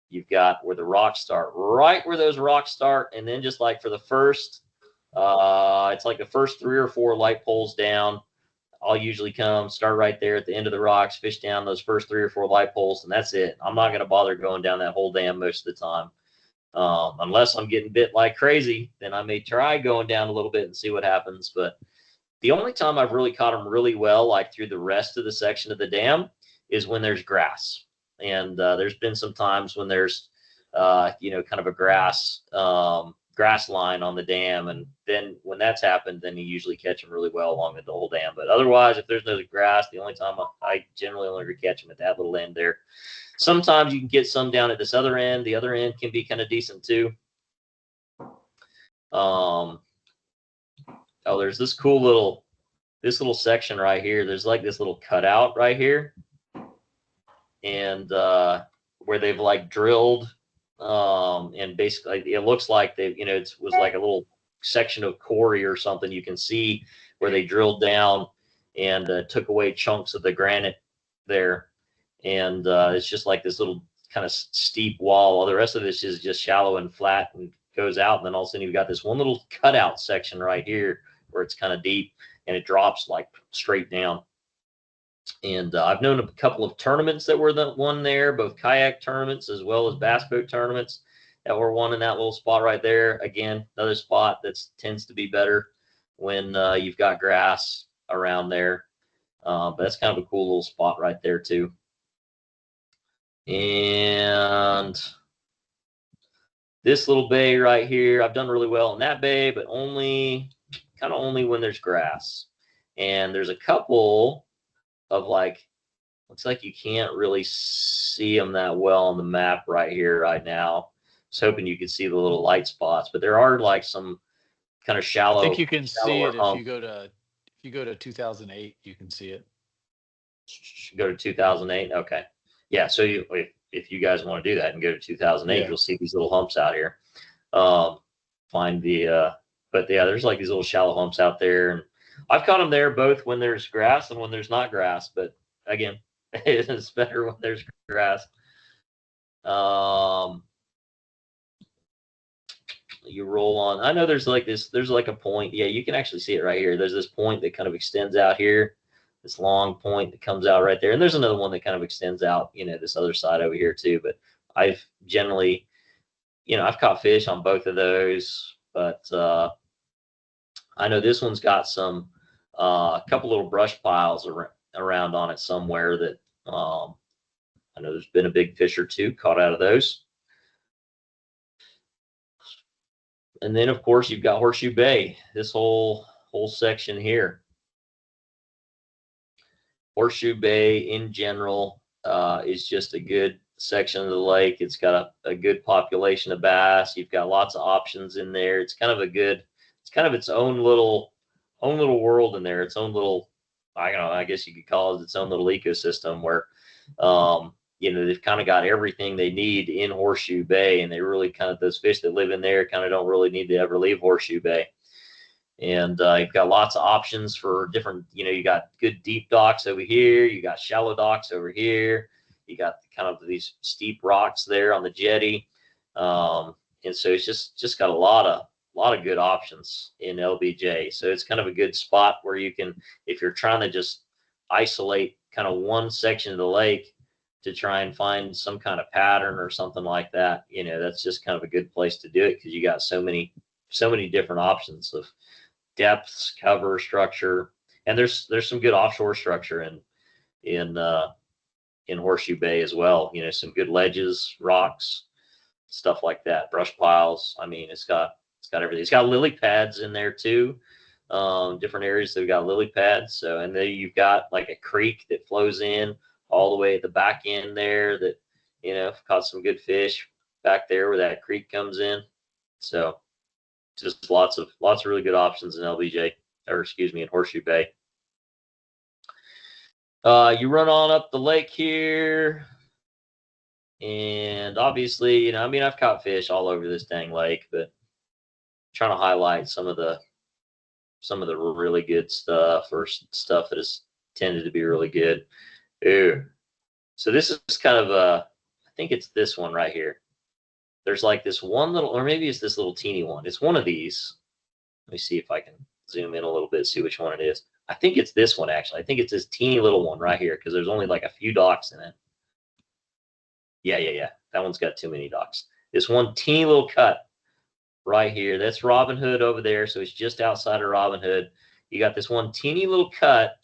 you've got where the rocks start, right where those rocks start. And then just like for the first, it's like the first 3 or 4 light poles down, I'll usually come, start right there at the end of the rocks, fish down those first 3 or 4 light poles, and that's it. I'm not going to bother going down that whole dam most of the time. Unless I'm getting bit like crazy, then I may try going down a little bit and see what happens. But the only time I've really caught them really well, like through the rest of the section of the dam, is when there's grass. And there's been some times when there's, you know, kind of a grass line on the dam. And then when that's happened, then you usually catch them really well along the whole dam. But otherwise, if there's no grass, the only time I generally only catch them at that little end there. Sometimes you can get some down at this other end. The other end can be kind of decent too. Oh, there's this cool little section right here. There's like this little cutout right here, and where they've like drilled, and basically it looks like they, you know, it was like a little section of quarry or something. You can see where they drilled down and took away chunks of the granite there. And it's just like this little kind of steep wall. All the rest of this is just shallow and flat and goes out. And then all of a sudden you've got this one little cutout section right here where it's kind of deep and it drops like straight down. And I've known a couple of tournaments that were the one there, both kayak tournaments as well as bass boat tournaments that were one in that little spot right there. Again, another spot that tends to be better when you've got grass around there. But that's kind of a cool little spot right there too. And this little bay right here, I've done really well in that bay, but only when there's grass. And there's a couple of like, looks like you can't really see them that well on the map right here right now. I was hoping you could see the little light spots, but there are like some kind of shallow. I think you can see it hump. if you go to 2008, you can see it. Go to 2008. Okay. Yeah, so if you guys want to do that and go to 2008, yeah, you'll see these little humps out here. Find the, but yeah, there's like these little shallow humps out there, and I've caught them there both when there's grass and when there's not grass. But again, it's better when there's grass. You roll on. I know there's like this. There's like a point. Yeah, you can actually see it right here. There's this point that kind of extends out here. This long point that comes out right there. And there's another one that kind of extends out, you know, this other side over here too. But I've generally, you know, I've caught fish on both of those, but I know this one's got some, a couple little brush piles around on it somewhere that I know there's been a big fish or two caught out of those. And then of course you've got Horseshoe Bay, this whole section here. Horseshoe Bay in general is just a good section of the lake. It's got a good population of bass. You've got lots of options in there. It's kind of it's kind of its own little world in there. Its own little, I don't know, I guess you could call it its own little ecosystem where, you know, they've kind of got everything they need in Horseshoe Bay, and they really kind of, those fish that live in there kind of don't really need to ever leave Horseshoe Bay. And you've got lots of options for different, you know, you got good deep docks over here. You got shallow docks over here. You got kind of these steep rocks there on the jetty. And so it's just got a lot of good options in LBJ. So it's kind of a good spot where you can, if you're trying to just isolate kind of one section of the lake to try and find some kind of pattern or something like that, you know, that's just kind of a good place to do it because you got so many different options of depths, cover, structure, and there's some good offshore structure in Horseshoe Bay as well. You know, some good ledges, rocks, stuff like that, brush piles. I mean, it's got everything. It's got lily pads in there too. different areas that have got lily pads. So, and then you've got like a creek that flows in all the way at the back end there that, you know, caught some good fish back there where that creek comes in. So just lots of really good options in LBJ, or excuse me, in Horseshoe Bay. You run on up the lake here, and obviously, you know, I mean, I've caught fish all over this dang lake, but I'm trying to highlight some of the really good stuff, or stuff that has tended to be really good. Ooh. So this is kind of I think it's this one right here. There's like this one little, or maybe it's this little teeny one. It's one of these. Let me see if I can zoom in a little bit, see which one it is. I think it's this one, actually. I think it's this teeny little one right here, because there's only like a few docks in it. Yeah. That one's got too many docks. This one teeny little cut right here, that's Robin Hood over there, so it's just outside of Robin Hood. You got this one teeny little cut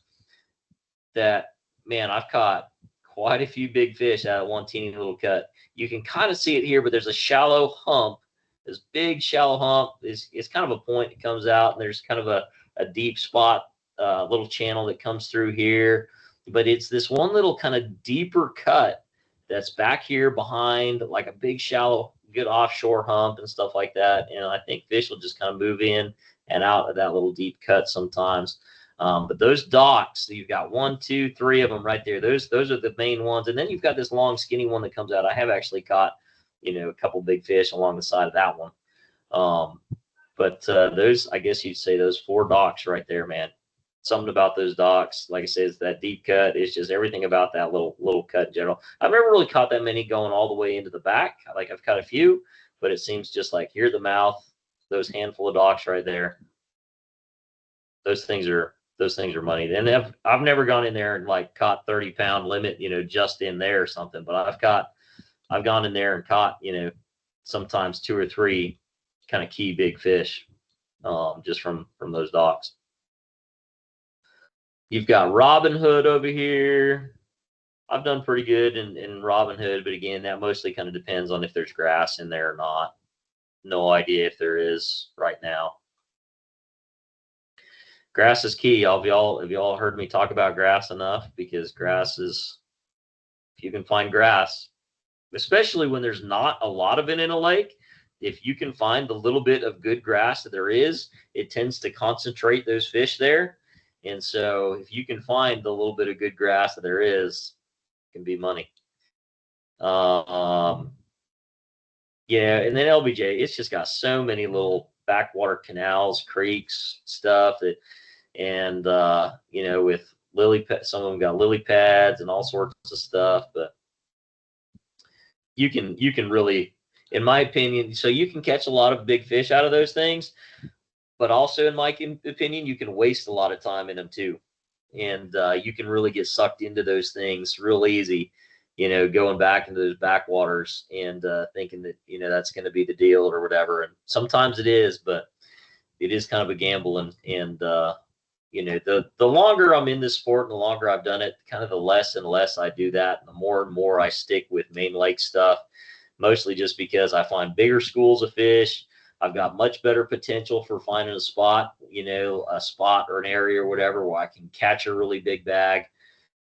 that, man, I've caught quite a few big fish out of one teeny little cut. You can kind of see it here, but there's a shallow hump. This big shallow hump is kind of a point that comes out, and there's kind of a deep spot, little channel that comes through here. But it's this one little kind of deeper cut that's back here behind like a big shallow, good offshore hump and stuff like that. And I think fish will just kind of move in and out of that little deep cut sometimes. But those docks, you've got 1, 2, 3 of them right there. Those are the main ones. And then you've got this long, skinny one that comes out. I have actually caught, you know, a couple big fish along the side of that one. But those, I guess you'd say those 4 docks right there, man. Something about those docks, like I said, it's that deep cut. It's just everything about that little cut in general. I've never really caught that many going all the way into the back. Like, I've caught a few, but it seems just like here the mouth, those handful of docks right there. Those things are money. And I've never gone in there and like caught 30-pound limit, you know, just in there or something. But I've gone in there and caught, you know, sometimes 2 or 3 kind of key big fish, just from those docks. You've got Robin Hood over here. I've done pretty good in Robin Hood, but again, that mostly kind of depends on if there's grass in there or not. No idea if there is right now. Grass is key. Have y'all heard me talk about grass enough? Because grass is, if you can find grass, especially when there's not a lot of it in a lake, if you can find the little bit of good grass that there is, it tends to concentrate those fish there. And so if you can find the little bit of good grass that there is, it can be money. Yeah, and then LBJ, it's just got so many little backwater canals, creeks, stuff that, and you know, with some of them got lily pads and all sorts of stuff, but you can really, in my opinion, so you can catch a lot of big fish out of those things, but also in my opinion, you can waste a lot of time in them too. And you can really get sucked into those things real easy, you know, going back into those backwaters and thinking that, you know, that's going to be the deal or whatever. And sometimes it is, but it is kind of a gamble. And you know, the longer I'm in this sport and the longer I've done it, kind of the less and less I do that. And the more and more I stick with main lake stuff, mostly just because I find bigger schools of fish. I've got much better potential for finding a spot, you know, a spot or an area or whatever where I can catch a really big bag,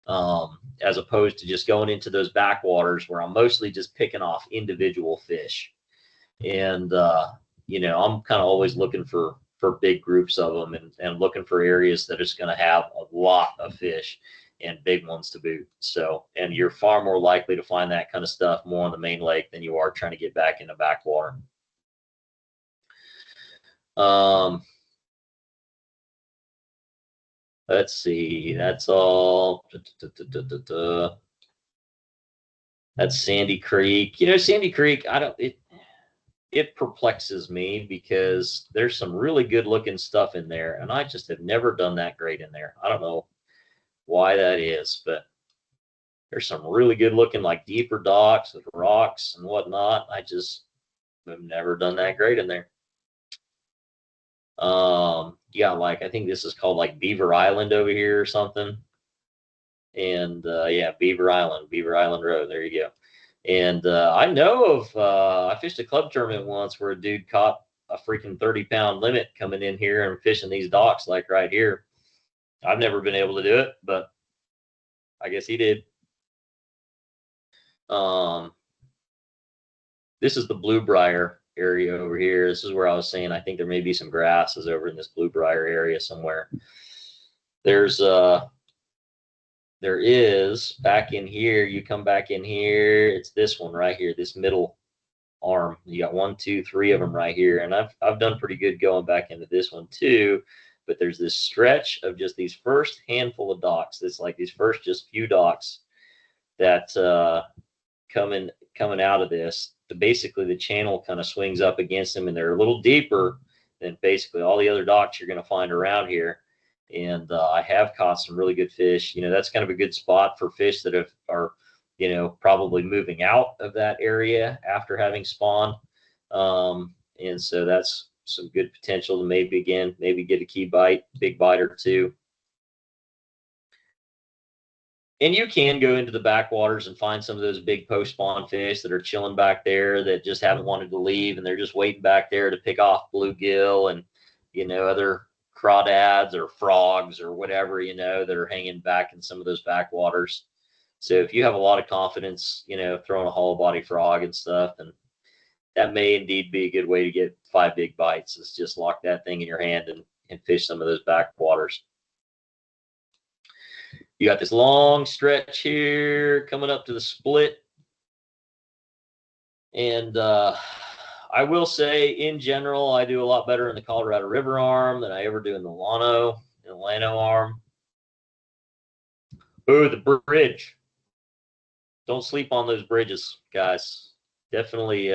as opposed to just going into those backwaters where I'm mostly just picking off individual fish. And, you know, I'm kind of always looking for big groups of them and looking for areas that is going to have a lot of fish and big ones to boot. So, and you're far more likely to find that kind of stuff more on the main lake than you are trying to get back in the backwater. Let's see, that's all. That's Sandy Creek. You know, Sandy Creek, it perplexes me because there's some really good looking stuff in there, and I just have never done that great in there. I don't know why that is, but there's some really good looking, like deeper docks with rocks and whatnot. I just have never done that great in there. Yeah, like I think this is called like Beaver Island over here or something. And yeah, Beaver Island Road. There you go. And I know of I fished a club tournament once where a dude caught a freaking 30-pound limit coming in here and fishing these docks like right here. I've never been able to do it, but I guess he did. This is the Blue Briar area over here. This is where I was saying I think there may be some grasses over in this Blue Briar area somewhere. There is back in here. You come back in here. It's this one right here, this middle arm. You got 1, 2, 3 of them right here, and I've done pretty good going back into this one too. But there's this stretch of just these first handful of docks. It's like these first just few docks that coming out of this. Basically, the channel kind of swings up against them, and they're a little deeper than basically all the other docks you're going to find around here. And I have caught some really good fish. You know, that's kind of a good spot for fish that are, you know, probably moving out of that area after having spawned. And so that's some good potential to maybe get a key bite, big bite or two. And you can go into the backwaters and find some of those big post-spawn fish that are chilling back there that just haven't wanted to leave, and they're just waiting back there to pick off bluegill and, you know, other crawdads or frogs or whatever, you know, that are hanging back in some of those backwaters. So if you have a lot of confidence, you know, throwing a hollow body frog and stuff, and that may indeed be a good way to get 5 big bites. Is just lock that thing in your hand and fish some of those backwaters. You got this long stretch here coming up to the split. And I will say, in general, I do a lot better in the Colorado River arm than I ever do in the Llano arm. Ooh, the bridge. Don't sleep on those bridges, guys. Definitely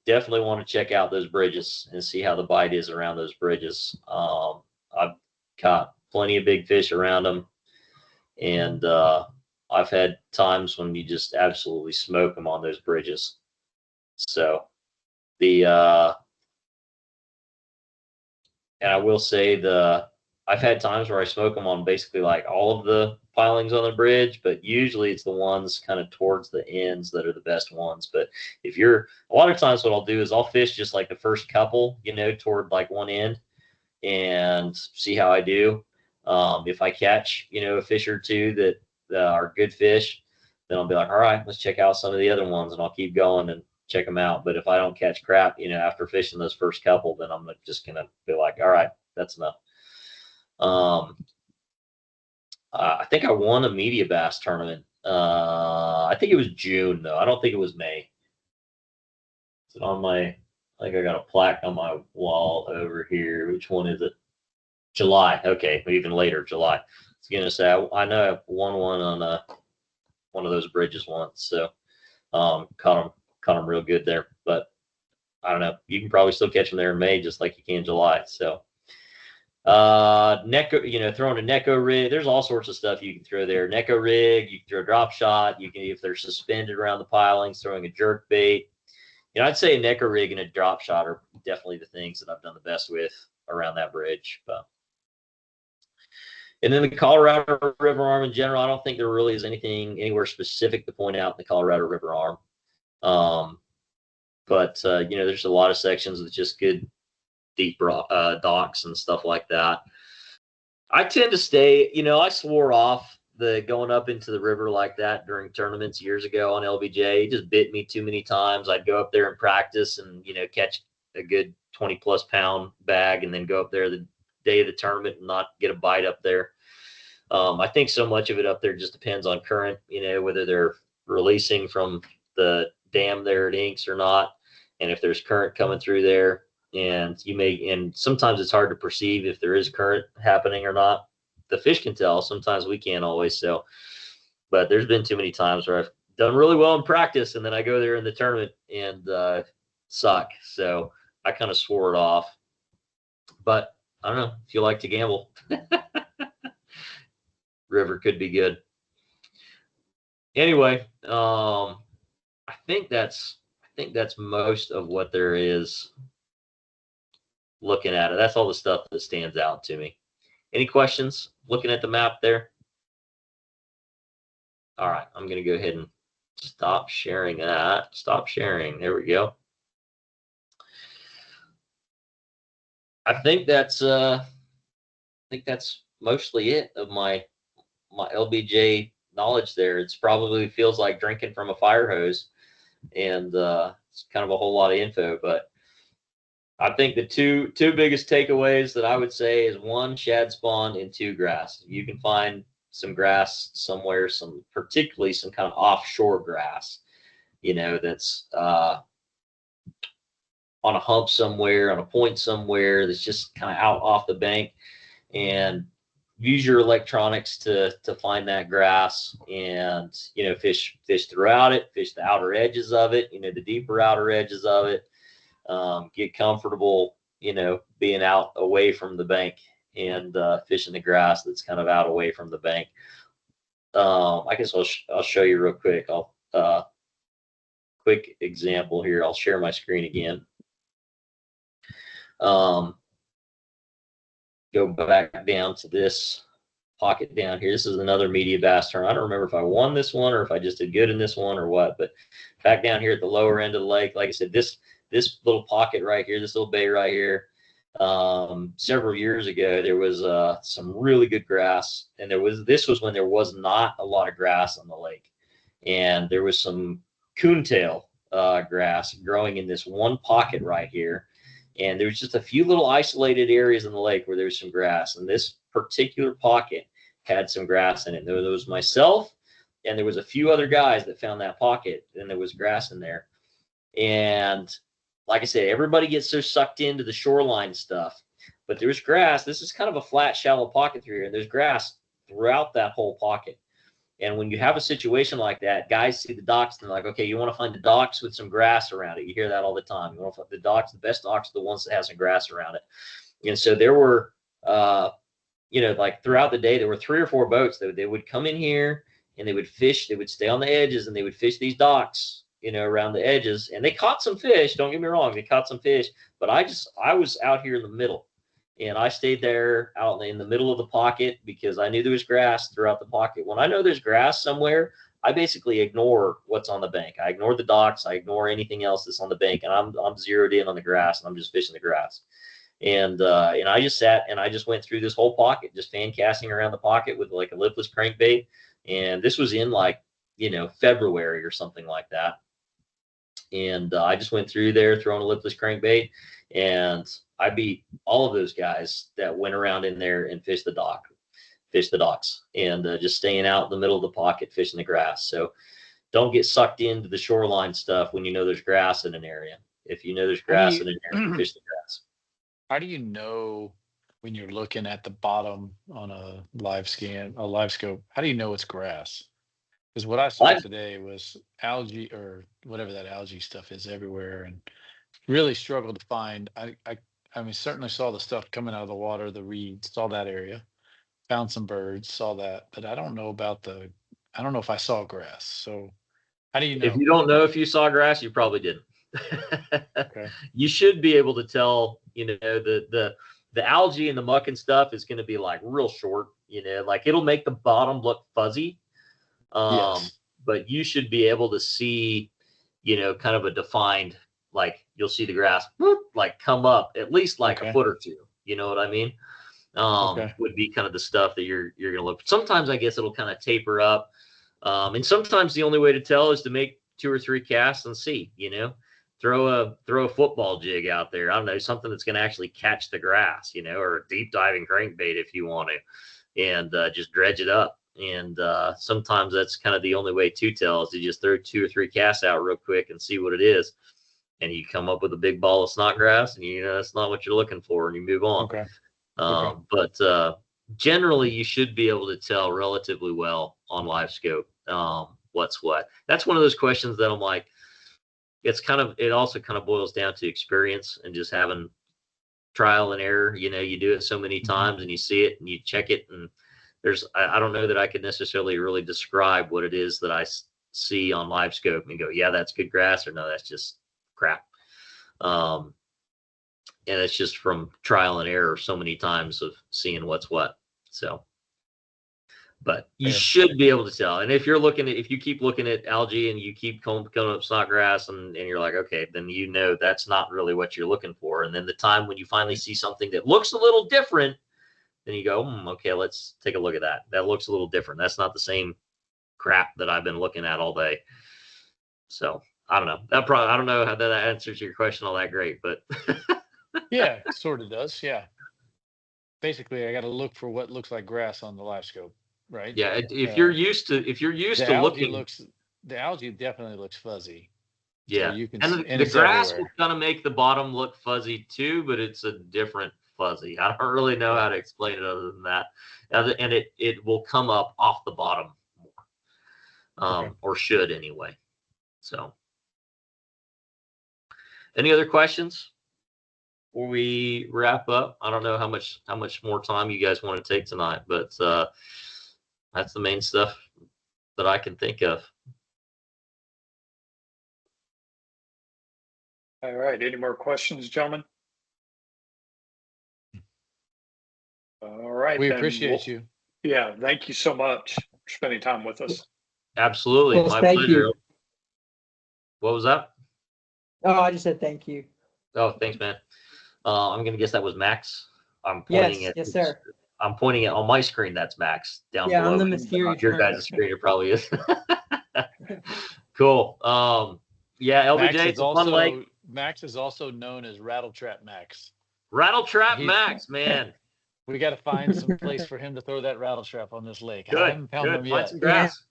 want to check out those bridges and see how the bite is around those bridges. I've caught plenty of big fish around them, and I've had times when you just absolutely smoke them on those bridges. So and I will say I've had times where I smoke them on basically like all of the pilings on the bridge, but usually it's the ones kind of towards the ends that are the best ones. But a lot of times what I'll do is I'll fish just like the first couple, you know, toward like one end and see how I do. If I catch, you know, a fish or two that are good fish, then I'll be like, all right, let's check out some of the other ones, and I'll keep going and check them out. But if I don't catch crap, you know, after fishing those first couple, then I'm just going to be like, all right, that's enough. I think I won a media bass tournament. I think it was June though. I don't think it was May. Is it on I think I got a plaque on my wall over here. Which one is it? July. Okay, even later, July. I was gonna say I know I won one on one of those bridges once. So caught them real good there. But I don't know. You can probably still catch them there in May, just like you can in July. So. Neko, you know, throwing a Neko rig. There's all sorts of stuff you can throw there. Neko rig, you can throw a drop shot. You can, if they're suspended around the pilings, throwing a jerk bait. You know, I'd say a Neko rig and a drop shot are definitely the things that I've done the best with around that bridge. And then the Colorado River arm in general, I don't think there really is anything anywhere specific to point out in the Colorado River arm. But you know, there's a lot of sections with just good deep docks and stuff like that. I tend to stay, you know, I swore off the going up into the river like that during tournaments years ago on LBJ. It just bit me too many times. I'd go up there and practice and, you know, catch a good 20+ pound bag and then go up there the day of the tournament and not get a bite up there. I think so much of it up there just depends on current, you know, whether they're releasing from the dam there at Inks or not. And if there's current coming through there, and sometimes it's hard to perceive if there is current happening or not. The fish can tell. Sometimes we can't always. So, but there's been too many times where I've done really well in practice, and then I go there in the tournament and suck. So I kind of swore it off. But I don't know if you like to gamble. River could be good. Anyway, I think that's most of what there is. Looking at it, that's all the stuff that stands out to me. Any questions looking at the map there? All right, I'm going to go ahead and stop sharing that. Stop sharing. There we go. I think that's mostly it of my LBJ knowledge there. It's probably feels like drinking from a fire hose, and it's kind of a whole lot of info. But I think the two biggest takeaways that I would say is one, shad spawn, and two, grass. You can find some grass somewhere, particularly some kind of offshore grass, that's on a hump somewhere, on a point somewhere, that's just kind of out off the bank, and use your electronics to find that grass, and fish throughout it, fish the outer edges of it, the deeper outer edges of it. Get comfortable, being out away from the bank and fishing the grass that's kind of out away from the bank. I guess I'll show you real quick. Quick example here. I'll share my screen again. Go back down to this pocket down here. This is another media bass tournament. I don't remember if I won this one or if I just did good in this one or what, but back down here at the lower end of the lake, like I said, this little pocket right here, this little bay right here, several years ago, there was some really good grass, and this was when there was not a lot of grass on the lake, and there was some coontail grass growing in this one pocket right here. And there was just a few little isolated areas in the lake where there was some grass. And this particular pocket had some grass in it. There was myself, and there was a few other guys that found that pocket, and there was grass in there. And like I said, everybody gets so sucked into the shoreline stuff. But there was grass. This is kind of a flat, shallow pocket through here, and there's grass throughout that whole pocket. And when you have a situation like that, guys see the docks and they're like, okay, you want to find the docks with some grass around it. You hear that all the time. You want to find the docks, the best docks are the ones that have some grass around it. And so there were, like throughout the day, there were 3 or 4 boats that they would come in here and they would fish. They would stay on the edges and they would fish these docks, around the edges. And they caught some fish. Don't get me wrong. They caught some fish. But I was out here in the middle. And I stayed there out in the middle of the pocket because I knew there was grass throughout the pocket. When I know there's grass somewhere, I basically ignore what's on the bank. I ignore the docks. I ignore anything else that's on the bank, and I'm zeroed in on the grass, and I'm just fishing the grass. And I just sat and I just went through this whole pocket, just fan casting around the pocket with like a lipless crankbait. And this was in February or something like that. And I just went through there throwing a lipless crankbait, and I beat all of those guys that went around in there and fished the docks, and just staying out in the middle of the pocket fishing the grass. So don't get sucked into the shoreline stuff when you know there's grass in an area. If you know there's grass in an area, fish the grass. How do you know when you're looking at the bottom on a live scope? How do you know it's grass? Because what I saw today was algae or whatever that algae stuff is everywhere, and really struggled to find. I mean, certainly saw the stuff coming out of the water, the reeds, saw that area, found some birds, saw that, but I don't know I don't know if I saw grass. So how do you know? If you don't know if you saw grass, you probably didn't. Okay. You should be able to tell, the algae and the muck and stuff is going to be like real short, like it'll make the bottom look fuzzy. Yes. But you should be able to see, kind of a defined, like you'll see the grass like come up at least like a foot or two. You know what I mean? Would be kind of the stuff that you're going to look. Sometimes I guess it'll kind of taper up. And sometimes the only way to tell is to make 2 or 3 casts and see, throw a football jig out there. I don't know, something that's going to actually catch the grass, or a deep diving crankbait if you want to, and just dredge it up. And sometimes that's kind of the only way to tell is to just throw 2 or 3 casts out real quick and see what it is. And you come up with a big ball of snodgrass, and that's not what you're looking for, and you move on. Okay. But generally, you should be able to tell relatively well on live scope what's what. That's one of those questions that I'm like, it also kind of boils down to experience and just having trial and error. You do it so many times and you see it and you check it, and I don't know that I could necessarily really describe what it is that I see on live scope and go, yeah, that's good grass, or no, that's just crap. And it's just from trial and error so many times of seeing what's what. So, But you Yeah. should be able to tell. And if you keep looking at algae and you keep coming up snodgrass and you're like, okay, then you know that's not really what you're looking for. And then the time when you finally see something that looks a little different, then you go, okay, let's take a look at that. That looks a little different. That's not the same crap that I've been looking at all day. So I don't know. I don't know how that answers your question all that great, but Yeah, it sort of does. Yeah. Basically, I got to look for what looks like grass on the live scope, right? yeah, if you're used to The algae looking, the algae definitely looks fuzzy. So yeah, you can, and and the it's grass will everywhere. kind of make the bottom look fuzzy too, but it's a different fuzzy. I don't really know how to explain it other than that. And it will come up off the bottom more, or should anyway. So, any other questions before we wrap up? I don't know how much more time you guys want to take tonight, but that's the main stuff that I can think of. All right. Any more questions, gentlemen? All right. We then appreciate you. Yeah. Thank you so much for spending time with us. Absolutely, Well, my thank pleasure. you. What was that? Oh, I just said thank you. Oh, thanks, man. I'm gonna guess that was Max. I'm Yes, pointing at yes, sir. I'm pointing at on my screen. That's Max down Yeah, below. I'm the But mysterious your person. guys' screen, it probably is. Cool. Yeah, LBJ, it's a fun lake. Max is also known as Rattle Trap Max. Rattle Trap He- Max, man. We got to find some place for him to throw that rattle trap on this lake. I Good, haven't found good. them Find yet. some grass.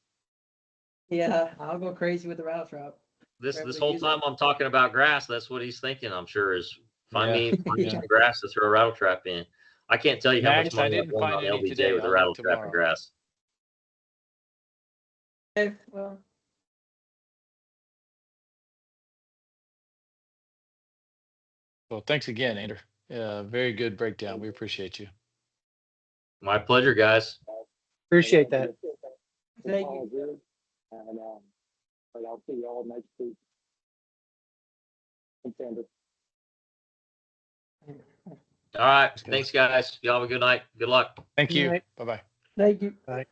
Yeah, I'll go crazy with the rattle trap. This Wherever whole use time it. I'm talking about grass, that's what he's thinking. I'm sure is find Yeah, me yeah. some grass to throw a rattle trap in. I can't tell you how much Max, I money I've didn't won find on any LBJ today. with a I'll rattle look trap and tomorrow. grass. Okay, well, Well, thanks again, Ander. Very good breakdown. We appreciate you. My pleasure, guys. Appreciate that. thank you. And but I'll see y'all next week. Contender. All right. Thanks, guys. Y'all have a good night. Good luck. Thank Good you. night. Bye-bye. Thank you. Bye.